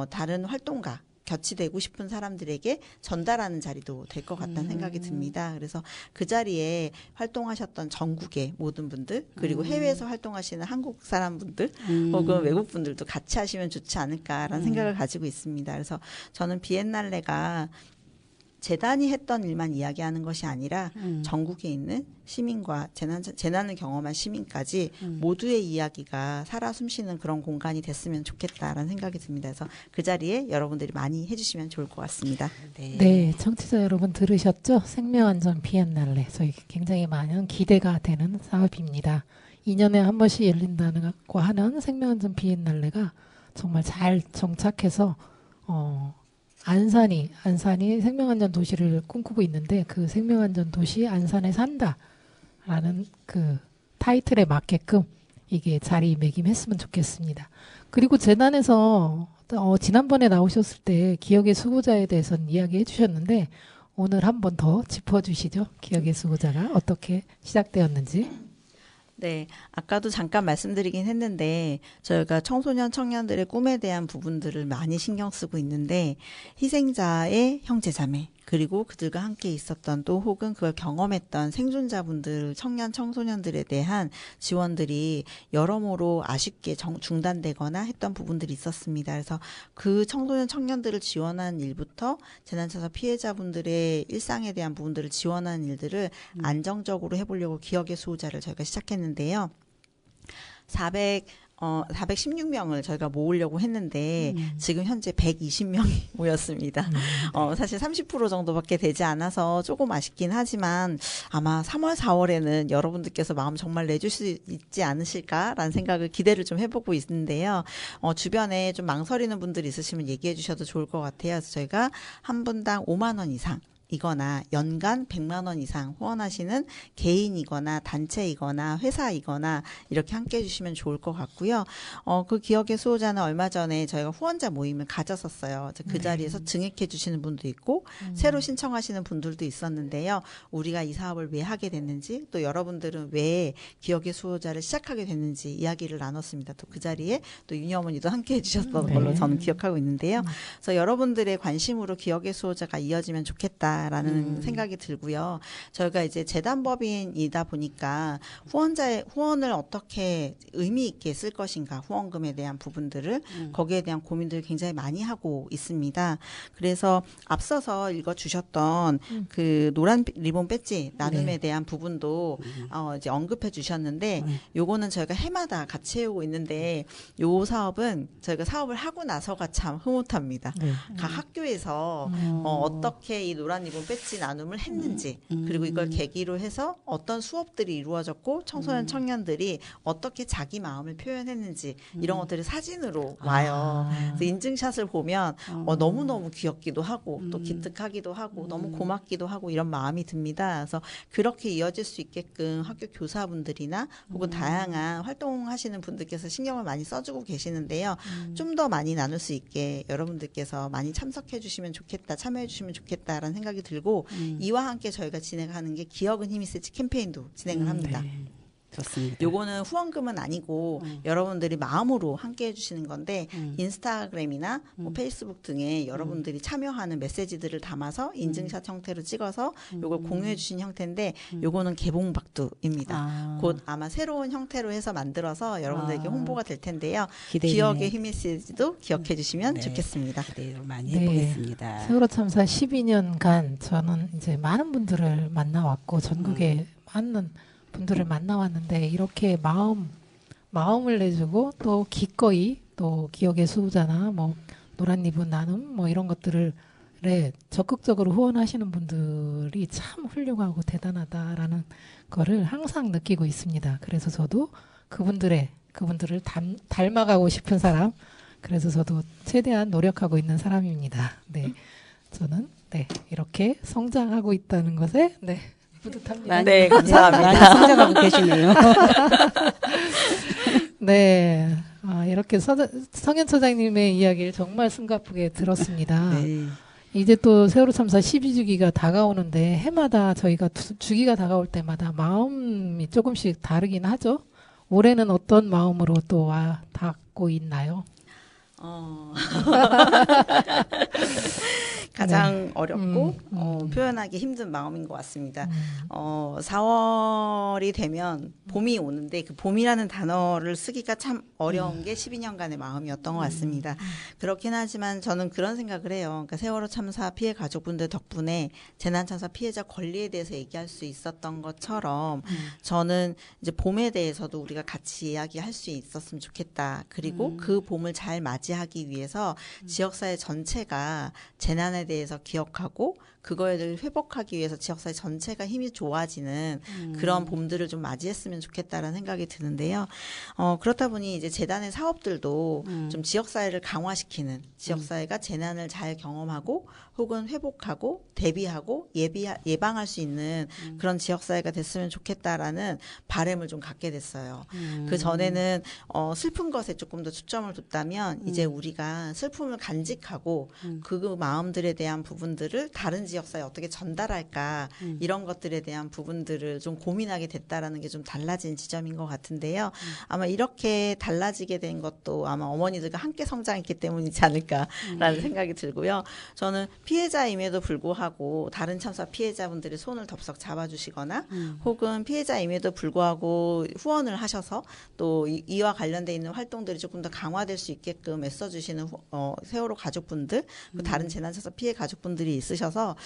다른 활동가 겨치되고 싶은 사람들에게 전달하는 자리도 될 것 같다는 생각이 듭니다. 그래서 그 자리에 활동하셨던 전국의 모든 분들 그리고 해외에서 활동하시는 한국 사람분들 혹은 외국 분들도 같이 하시면 좋지 않을까라는 생각을 가지고 있습니다. 그래서 저는 비엔날레가 재단이 했던 일만 이야기하는 것이 아니라 전국에 있는 시민과 재난을 경험한 시민까지 모두의 이야기가 살아 숨쉬는 그런 공간이 됐으면 좋겠다라는 생각이 듭니다. 그래서 그 자리에 여러분들이 많이 해주시면 좋을 것 같습니다. 네, 청취자 여러분 들으셨죠? 생명안전 비엔날레. 저희 굉장히 많은 기대가 되는 사업입니다. 2년에 한 번씩 열린다고 하는 생명안전 비엔날레가 정말 잘 정착해서 안산이 생명안전 도시를 꿈꾸고 있는데 그 생명안전 도시 안산에 산다라는 그 타이틀에 맞게끔 이게 자리매김했으면 좋겠습니다. 그리고 재단에서 지난번에 나오셨을 때 기억의 수고자에 대해서는 이야기해 주셨는데 오늘 한 번 더 짚어주시죠. 기억의 수고자가 어떻게 시작되었는지. 네, 아까도 잠깐 말씀드리긴 했는데 저희가 청소년 청년들의 꿈에 대한 부분들을 많이 신경 쓰고 있는데 희생자의 형제자매 그리고 그들과 함께 있었던 또 혹은 그걸 경험했던 생존자분들 청년 청소년들에 대한 지원들이 여러모로 아쉽게 중단되거나 했던 부분들이 있었습니다. 그래서 그 청소년 청년들을 지원하는 일부터 재난참사 피해자분들의 일상에 대한 부분들을 지원하는 일들을 안정적으로 해보려고 기억의 수호자를 저희가 시작했는데요. 416명을 저희가 모으려고 했는데 지금 현재 120명이 모였습니다. 사실 30% 정도밖에 되지 않아서 조금 아쉽긴 하지만 아마 3월, 4월에는 여러분들께서 마음 정말 내줄 수 있지 않으실까라는 생각을 기대를 좀 해보고 있는데요. 주변에 좀 망설이는 분들이 있으시면 얘기해 주셔도 좋을 것 같아요. 그래서 저희가 한 분당 5만 원 이상 이거나 연간 100만 원 이상 후원하시는 개인이거나 단체이거나 회사이거나 이렇게 함께 해주시면 좋을 것 같고요. 그 기억의 수호자는 얼마 전에 저희가 후원자 모임을 가졌었어요. 그 자리에서 증액해 주시는 분도 있고 새로 신청하시는 분들도 있었는데요. 우리가 이 사업을 왜 하게 됐는지 또 여러분들은 왜 기억의 수호자를 시작하게 됐는지 이야기를 나눴습니다. 또 그 자리에 또 윤희 어머니도 함께 해주셨던 걸로 저는 기억하고 있는데요. 그래서 여러분들의 관심으로 기억의 수호자가 이어지면 좋겠다. 라는 생각이 들고요. 저희가 이제 재단법인이다 보니까 후원을 어떻게 의미 있게 쓸 것인가 후원금에 대한 부분들을 거기에 대한 고민들을 굉장히 많이 하고 있습니다. 그래서 앞서서 읽어주셨던 그 노란 리본 배지 나눔에 대한 부분도 이제 언급해 주셨는데 요거는 저희가 해마다 같이 해오고 있는데 요 사업은 저희가 사업을 하고 나서가 참 흐뭇합니다. 각 학교에서 어떻게 이 노란 리본 배지 나눔을 했는지 그리고 이걸 계기로 해서 어떤 수업들이 이루어졌고 청소년 청년들이 어떻게 자기 마음을 표현했는지 이런 것들이 사진으로 와요. 그래서 인증샷을 보면 너무너무 귀엽기도 하고 또 기특하기도 하고 너무 고맙기도 하고 이런 마음이 듭니다. 그래서 그렇게 이어질 수 있게끔 학교 교사분들이나 혹은 다양한 활동하시는 분들께서 신경을 많이 써주고 계시는데요. 좀 더 많이 나눌 수 있게 여러분들께서 많이 참석해 주시면 좋겠다, 참여해 주시면 좋겠다라는 생각이 들고 이와 함께 저희가 진행하는 게 기억은 힘이 세지 캠페인도 진행을 합니다. 좋습니다. 요거는 후원금은 아니고 여러분들이 마음으로 함께 해주시는 건데 인스타그램이나 뭐 페이스북 등에 여러분들이 참여하는 메시지들을 담아서 인증샷 형태로 찍어서 요걸 공유해 주신 형태인데 요거는 개봉박두입니다. 곧 아마 새로운 형태로 해서 만들어서 여러분들에게 홍보가 될 텐데요. 기대되네. 기억의 힘 메시지도 기억해 주시면 네. 좋겠습니다. 기대를 많이 네. 해보겠습니다. 세월호 참사 12년간 저는 이제 많은 분들을 만나왔고 전국에 많은 분들을 만나왔는데 이렇게 마음을 내주고 또 기꺼이 또 기억의 수호자나 뭐 노란 리본 나눔 뭐 이런 것들을 적극적으로 후원하시는 분들이 참 훌륭하고 대단하다라는 거를 항상 느끼고 있습니다. 그래서 저도 그분들을 닮아가고 싶은 사람, 그래서 저도 최대한 노력하고 있는 사람입니다. 네, 저는 이렇게 성장하고 있다는 것에 뿌듯합니다. 네, 감사합니다. 많이 성장하고 계시네요. 네, 이렇게 성현 처장님의 이야기를 정말 숨가쁘게 들었습니다. 네. 이제 또 세월호 참사 12주기가 다가오는데 해마다 저희가 주기가 다가올 때마다 마음이 조금씩 다르긴 하죠. 올해는 어떤 마음으로 또 닿고 있나요? 가장 어렵고 표현하기 힘든 마음인 것 같습니다. 4월이 되면 봄이 오는데 그 봄이라는 단어를 쓰기가 참 어려운 게 12년간의 마음이었던 것 같습니다. 그렇긴 하지만 저는 그런 생각을 해요. 그러니까 세월호 참사 피해 가족분들 덕분에 재난참사 피해자 권리에 대해서 얘기할 수 있었던 것처럼 저는 이제 봄에 대해서도 우리가 같이 이야기할 수 있었으면 좋겠다. 그리고 그 봄을 잘 맞이하기 위해서 지역사회 전체가 재난에 대해서 기억하고 그거에 대해 회복하기 위해서 지역사회 전체가 힘이 좋아지는 그런 봄들을 좀 맞이했으면 좋겠다라는 생각이 드는데요. 그렇다 보니 이제 재단의 사업들도 좀 지역사회를 강화시키는, 지역사회가 재난을 잘 경험하고 혹은 회복하고 대비하고 예방할 수 있는 그런 지역사회가 됐으면 좋겠다라는 바람을 좀 갖게 됐어요. 그 전에는 슬픈 것에 조금 더 초점을 뒀다면 이제 우리가 슬픔을 간직하고 그 마음들에 대한 부분들을 다른 지역사회에 어떻게 전달할까 이런 것들에 대한 부분들을 좀 고민하게 됐다라는 게 좀 달라진 지점인 것 같은데요. 아마 이렇게 달라지게 된 것도 아마 어머니들과 함께 성장했기 때문이지 않을까라는 생각이 들고요. 저는 피해자임에도 불구하고 다른 참사 피해자분들이 손을 덥석 잡아주시거나 혹은 피해자임에도 불구하고 후원을 하셔서 또 이와 관련돼 있는 활동들이 조금 더 강화될 수 있게끔 애써주시는 세월호 가족분들, 다른 재난참사 피해 가족분들이 있으셔서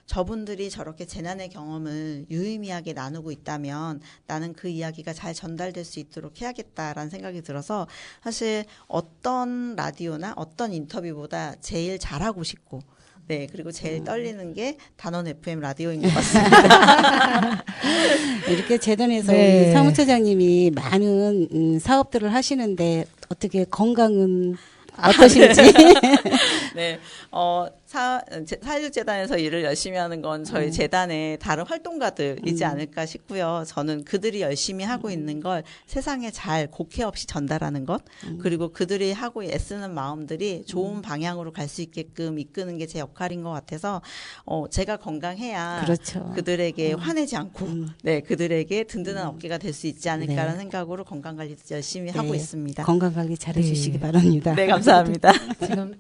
저분들이 저렇게 재난의 경험을 유의미하게 나누고 있다면 나는 그 이야기가 잘 전달될 수 있도록 해야겠다라는 생각이 들어서 사실 어떤 라디오나 어떤 인터뷰보다 제일 잘하고 싶고 그리고 제일 떨리는 게 단원 FM 라디오인 것 같습니다. 이렇게 재단에서 네. 우리 사무처장님이 많은 사업들을 하시는데 어떻게 건강은 어떠신지? 네, 4.16재단에서 일을 열심히 하는 건 저희 재단의 다른 활동가들이지 않을까 싶고요. 저는 그들이 열심히 하고 있는 걸 세상에 잘 곡해 없이 전달하는 것, 그리고 그들이 하고 애쓰는 마음들이 좋은 방향으로 갈 수 있게끔 이끄는 게 제 역할인 것 같아서 제가 건강해야 그렇죠. 그들에게 화내지 않고 그들에게 든든한 어깨가 될 수 있지 않을까라는 생각으로 건강관리 열심히 하고 있습니다. 건강관리 잘해주시기 바랍니다. 네, 감사합니다. 지금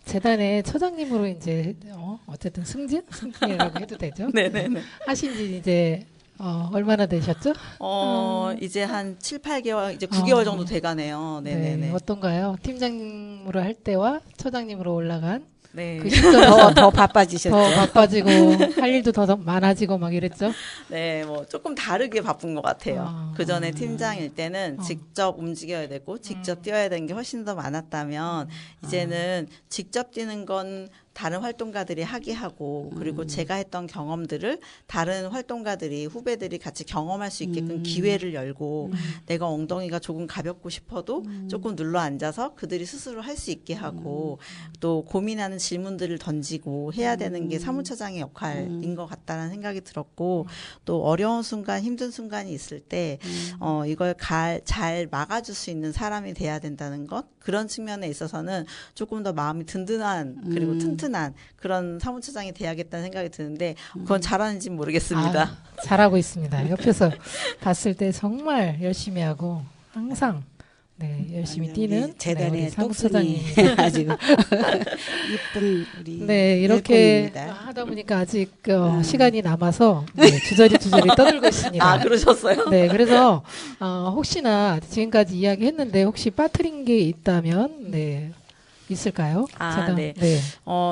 재단의 처장님으로 이제 어쨌든 승진이라고 해도 되죠? 네네네. 하신지 이제 얼마나 되셨죠? 이제 한 7, 8개월, 이제 9개월 정도 돼가네요. 네네네. 네, 어떤가요? 팀장으로 할 때와 처장님으로 올라간 네. 그 시점에서 더 바빠지셨죠. 더 바빠지고 할 일도 더 많아지고 막 이랬죠? 네, 뭐 조금 다르게 바쁜 것 같아요. 그 전에 팀장일 때는 직접 움직여야 되고 직접 뛰어야 되는 게 훨씬 더 많았다면 이제는 직접 뛰는 건 다른 활동가들이 하게 하고 그리고 제가 했던 경험들을 다른 활동가들이 후배들이 같이 경험할 수 있게끔 기회를 열고 내가 엉덩이가 조금 가볍고 싶어도 조금 눌러 앉아서 그들이 스스로 할 수 있게 하고 또 고민하는 질문들을 던지고 해야 되는 게 사무처장의 역할인 것 같다는 생각이 들었고 또 어려운 순간 힘든 순간이 있을 때 이걸 잘 막아줄 수 있는 사람이 돼야 된다는 것, 그런 측면에 있어서는 조금 더 마음이 든든한 그리고 튼튼한 튼튼한 그런 사무처장이 돼야겠다는 생각이 드는데 그건 잘하는지 모르겠습니다. 아, 잘하고 있습니다. 옆에서 봤을 때 정말 열심히 하고 항상 네, 열심히 우리 뛰는 재단의 우리 똑순이 사무처장님. 아주 이쁜 우리 네, 이렇게 일꾼입니다. 하다 보니까 아직 시간이 남아서 네, 주저리 떠들고 있습니다. 아, 그러셨어요? 네, 그래서 혹시나 지금까지 이야기했는데 혹시 빠뜨린 게 있다면 네, 있을까요? 아, 네. 네.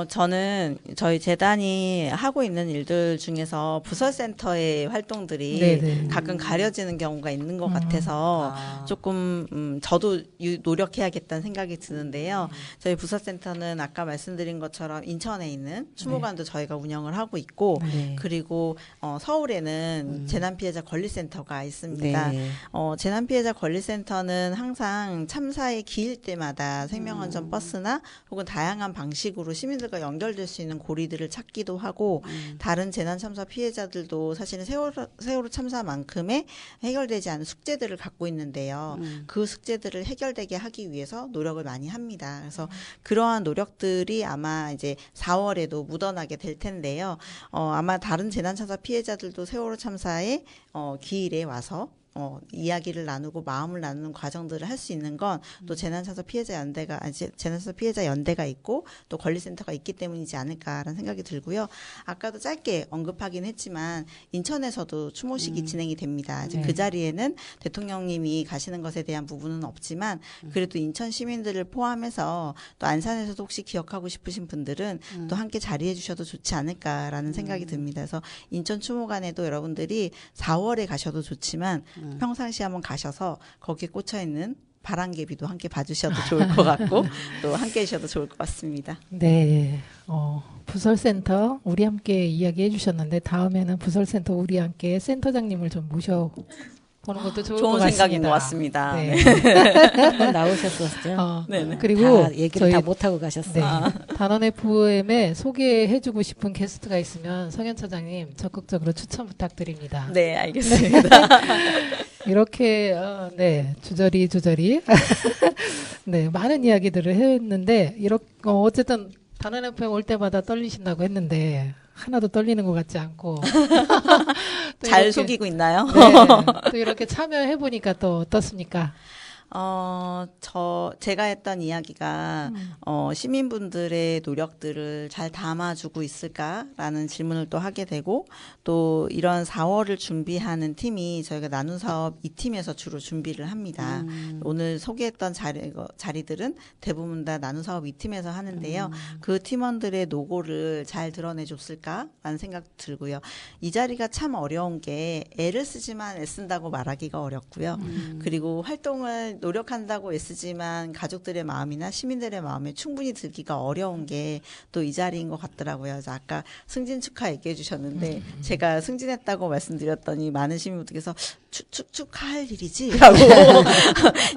저는 저희 재단이 하고 있는 일들 중에서 부설센터의 활동들이 네네. 가끔 가려지는 경우가 있는 것 같아서 조금 저도 노력해야겠다는 생각이 드는데요. 저희 부설센터는 아까 말씀드린 것처럼 인천에 있는 추모관도 저희가 운영을 하고 있고 네. 그리고 서울에는 재난피해자 권리센터가 있습니다. 네. 재난피해자 권리센터는 항상 참사의 기일 때마다 생명안전 버스나 혹은 다양한 방식으로 시민들과 연결될 수 있는 고리들을 찾기도 하고 다른 재난참사 피해자들도 사실은 세월호 참사만큼의 해결되지 않은 숙제들을 갖고 있는데요. 그 숙제들을 해결되게 하기 위해서 노력을 많이 합니다. 그래서 그러한 노력들이 아마 이제 4월에도 묻어나게 될 텐데요. 아마 다른 재난참사 피해자들도 세월호 참사의 기일에 와서 이야기를 나누고 마음을 나누는 과정들을 할 수 있는 건 또 재난참사 피해자 연대가 있고 또 권리센터가 있기 때문이지 않을까라는 생각이 들고요. 아까도 짧게 언급하긴 했지만 인천에서도 추모식이 진행이 됩니다. 이제 그 자리에는 대통령님이 가시는 것에 대한 부분은 없지만 그래도 인천 시민들을 포함해서 또 안산에서도 혹시 기억하고 싶으신 분들은 또 함께 자리해 주셔도 좋지 않을까라는 생각이 듭니다. 그래서 인천 추모관에도 여러분들이 4월에 가셔도 좋지만 평상시에 한번 가셔서 거기에 꽂혀 있는 바람개비도 함께 봐주셔도 좋을 것 같고 또 함께 해주셔도 좋을 것 같습니다. 네. 부설센터 우리 함께 이야기해 주셨는데 다음에는 부설센터 우리 함께 센터장님을 좀 모셔보는 것도 좋을 것 좋은 같습니다. 생각인 것 같습니다. 네. 한번 나오셨었죠. 네네. 그리고 다 얘기를 저희 다 못하고 가셨어요. 네. 단원 FM에 소개해주고 싶은 게스트가 있으면 성현 차장님 적극적으로 추천 부탁드립니다. 네, 알겠습니다. 이렇게 네 주저리 네 많은 이야기들을 했는데 이렇게 어쨌든 단원 FM 올 때마다 떨리신다고 했는데 하나도 떨리는 것 같지 않고 또 잘 이렇게, 속이고 있나요? 네, 또 이렇게 참여해 보니까 또 어떻습니까? 제가 했던 이야기가, 시민분들의 노력들을 잘 담아주고 있을까라는 질문을 또 하게 되고, 또 이런 4월을 준비하는 팀이 저희가 나눈 사업 2팀에서 주로 준비를 합니다. 오늘 소개했던 자리들은 대부분 다 나눈 사업 2팀에서 하는데요. 그 팀원들의 노고를 잘 드러내줬을까라는 생각 들고요. 이 자리가 참 어려운 게 애를 쓰지만 애쓴다고 말하기가 어렵고요. 그리고 활동을 노력한다고 애쓰지만 가족들의 마음이나 시민들의 마음에 충분히 들기가 어려운 게 또 이 자리인 것 같더라고요. 그래서 아까 승진 축하 얘기해 주셨는데 제가 승진했다고 말씀드렸더니 많은 시민분들께서 축하할 일이지? 라고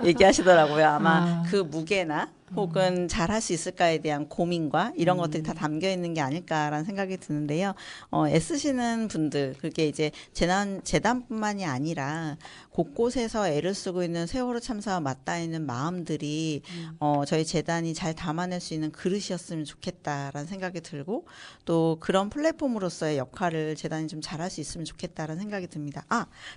얘기하시더라고요. 아마 그 무게나 혹은 잘할 수 있을까에 대한 고민과 이런 것들이 다 담겨 있는 게 아닐까라는 생각이 드는데요. 애쓰시는 분들, 그게 이제 재단뿐만이 아니라 곳곳에서 애를 쓰고 있는 세월호 참사와 맞닿아 있는 마음들이 저희 재단이 잘 담아낼 수 있는 그릇이었으면 좋겠다라는 생각이 들고 또 그런 플랫폼으로서의 역할을 재단이 좀 잘할 수 있으면 좋겠다라는 생각이 듭니다.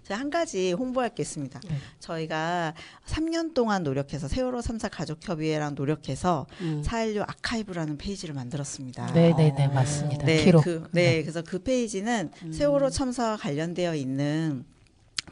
제가 한 가지 홍보할 게 있습니다. 네. 저희가 3년 동안 노력해서 세월호 3사 가족협의회랑 노력해서 4.16 아카이브라는 페이지를 만들었습니다. 네네네 맞습니다. 네, 기록. 그래서 그 페이지는 세월호 참사와 관련되어 있는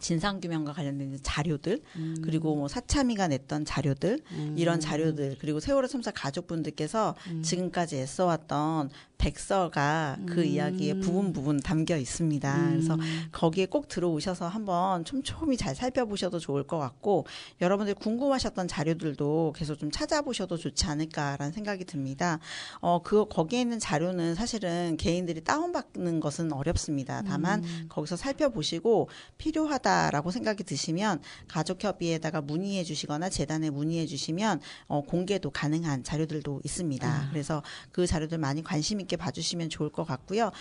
진상규명과 관련된 자료들 그리고 뭐 사참위가 냈던 자료들 이런 자료들 그리고 세월호 참사 가족분들께서 지금까지 애써왔던 백서가 그 이야기에 부분 담겨 있습니다. 그래서 거기에 꼭 들어오셔서 한번 촘촘히 잘 살펴보셔도 좋을 것 같고 여러분들 궁금하셨던 자료들도 계속 좀 찾아보셔도 좋지 않을까라는 생각이 듭니다. 거기에 있는 자료는 사실은 개인들이 다운받는 것은 어렵습니다. 다만 거기서 살펴보시고 필요하다라고 생각이 드시면 가족협의회에다가 문의해 주시거나 재단에 문의해 주시면 공개도 가능한 자료들도 있습니다. 그래서 그 자료들 많이 관심 있게 함께 봐주시면 좋을 것 같고요.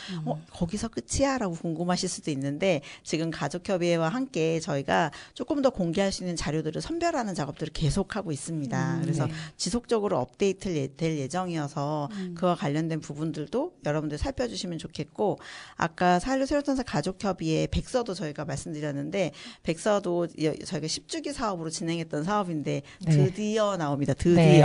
거기서 끝이야? 라고 궁금하실 수도 있는데 지금 가족협의회와 함께 저희가 조금 더 공개할 수 있는 자료들을 선별하는 작업들을 계속하고 있습니다. 그래서 네. 지속적으로 업데이트 될 예정이어서 그와 관련된 부분들도 여러분들 살펴주시면 좋겠고 아까 4.16 세월전사 가족협의회 백서도 저희가 말씀드렸는데 백서도 저희가 10주기 사업으로 진행했던 사업인데 네. 드디어 나옵니다. 드디어. 네.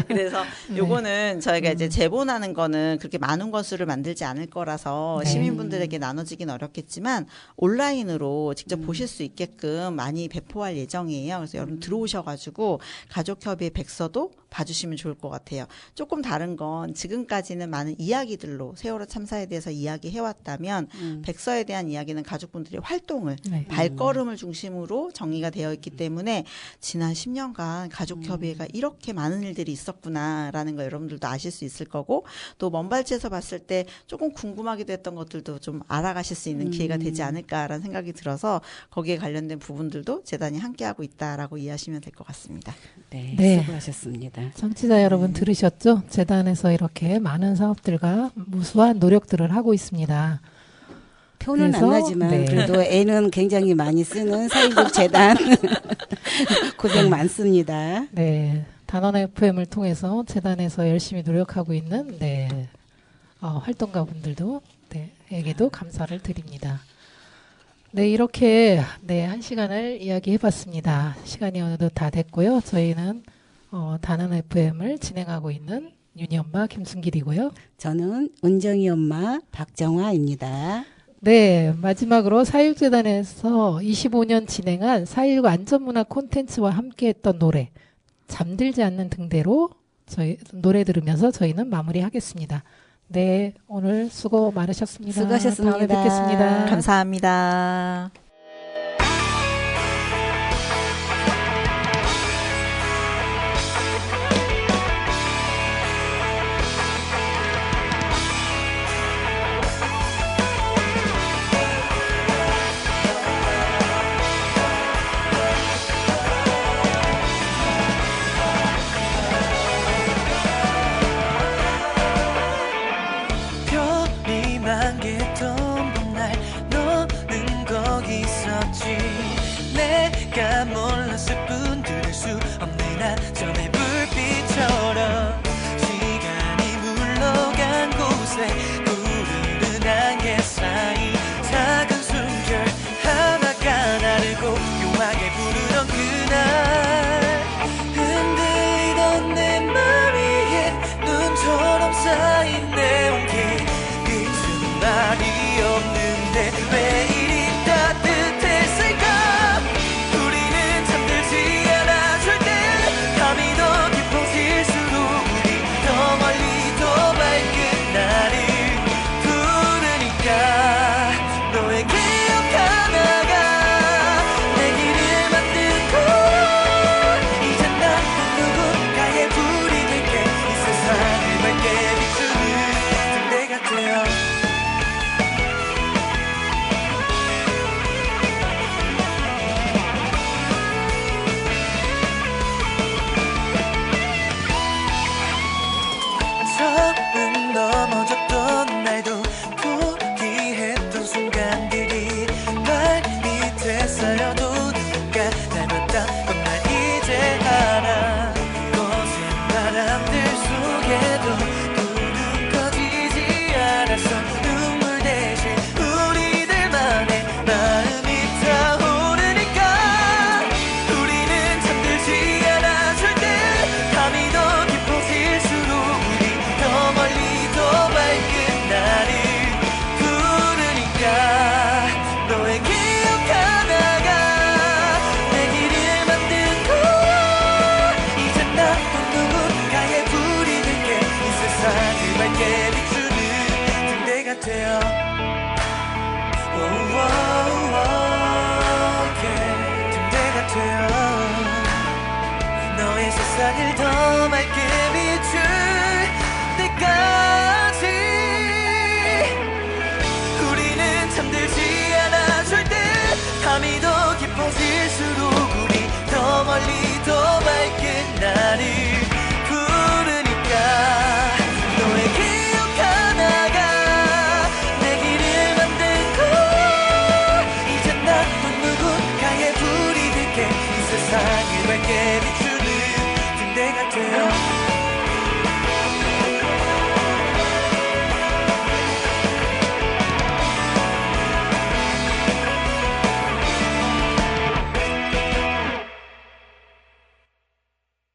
그래서 요거는 저희가 이제 제본하는 거는 그렇게 많은 건수를 만들지 않을 거라서 네. 시민분들에게 나눠지긴 어렵겠지만 온라인으로 직접 보실 수 있게끔 많이 배포할 예정이에요. 그래서 여러분 들어오셔가지고 가족협의회 백서도 봐주시면 좋을 것 같아요. 조금 다른 건 지금까지는 많은 이야기들로 세월호 참사에 대해서 이야기해왔다면 백서에 대한 이야기는 가족분들의 활동을 네. 발걸음을 중심으로 정리가 되어 있기 때문에 지난 10년간 가족협의회가 이렇게 많은 일들이 있었구나라는 거 여러분들도 아실 수 있을 거고 또 먼발치에서 봤을 때 조금 궁금하기도 했던 것들도 좀 알아가실 수 있는 기회가 되지 않을까라는 생각이 들어서 거기에 관련된 부분들도 재단이 함께하고 있다라고 이해하시면 될 것 같습니다. 네, 네. 수고하셨습니다. 청취자 여러분 들으셨죠? 재단에서 이렇게 많은 사업들과 무수한 노력들을 하고 있습니다. 표는 그래서, 안 나지만 네. 그래도 애는 굉장히 많이 쓰는 사회적 재단 고생 많습니다. 네, 단원 FM을 통해서 재단에서 열심히 노력하고 있는 활동가분들도 에게도 감사를 드립니다. 네, 이렇게 한 시간을 이야기해봤습니다. 시간이 어느덧 다 됐고요. 저희는 단원 FM을 진행하고 있는 윤희 엄마 김순길이고요. 저는 은정이 엄마 박정화입니다. 네, 마지막으로 사육재단에서 25년 진행한 4.19 안전문화 콘텐츠와 함께했던 노래 잠들지 않는 등대로 저희 노래 들으면서 저희는 마무리하겠습니다. 네, 오늘 수고 많으셨습니다. 수고하셨습니다. 다음에 뵙겠습니다. 감사합니다. 별이 만개던 봄날 너는 거기 있었지. 내가 몰랐을 뿐 들을 수 없는 아점의 불빛처럼 시간이 물러간 곳에 푸르른 안개 사이 작은 숨결 하나가 나를 고요하게 부르던 그날 흔들리던 내 맘 위에 눈처럼 쌓인 내 온기 빛은 말이 없는데 왜 이리 따뜻했을까. 우리는 잠들지 않아 절대. 밤이 더 깊어질수록 우리 더 멀리 더 밝은 날을 부르니까 너의 기억 하나가 내 길을 만들고 이젠 난 누군가의 불이 될게. 이 세상을 밝게 비추는 등대가 되어 처음 넘어졌던 날도 포기했던 순간들이 발 밑에 쌓여도 누군가 날 봤다던 날 이제 알아. 거센 바람들 속에도 불은 꺼지지 않았어. 눈물 대신 우리들만의 마음이 타오르니까 우리는 잠들지 않아 절대. 밤이 더 깊어질수록 우리 더 멀리 더 밝은 날을 부르니까 너의 기억 하나가 내 길을 만들고 이젠 나도 누군가의 불이 될게. 이 세상을 밝게 비추는 등대가 되어 등대가 되어 너의 세상을 더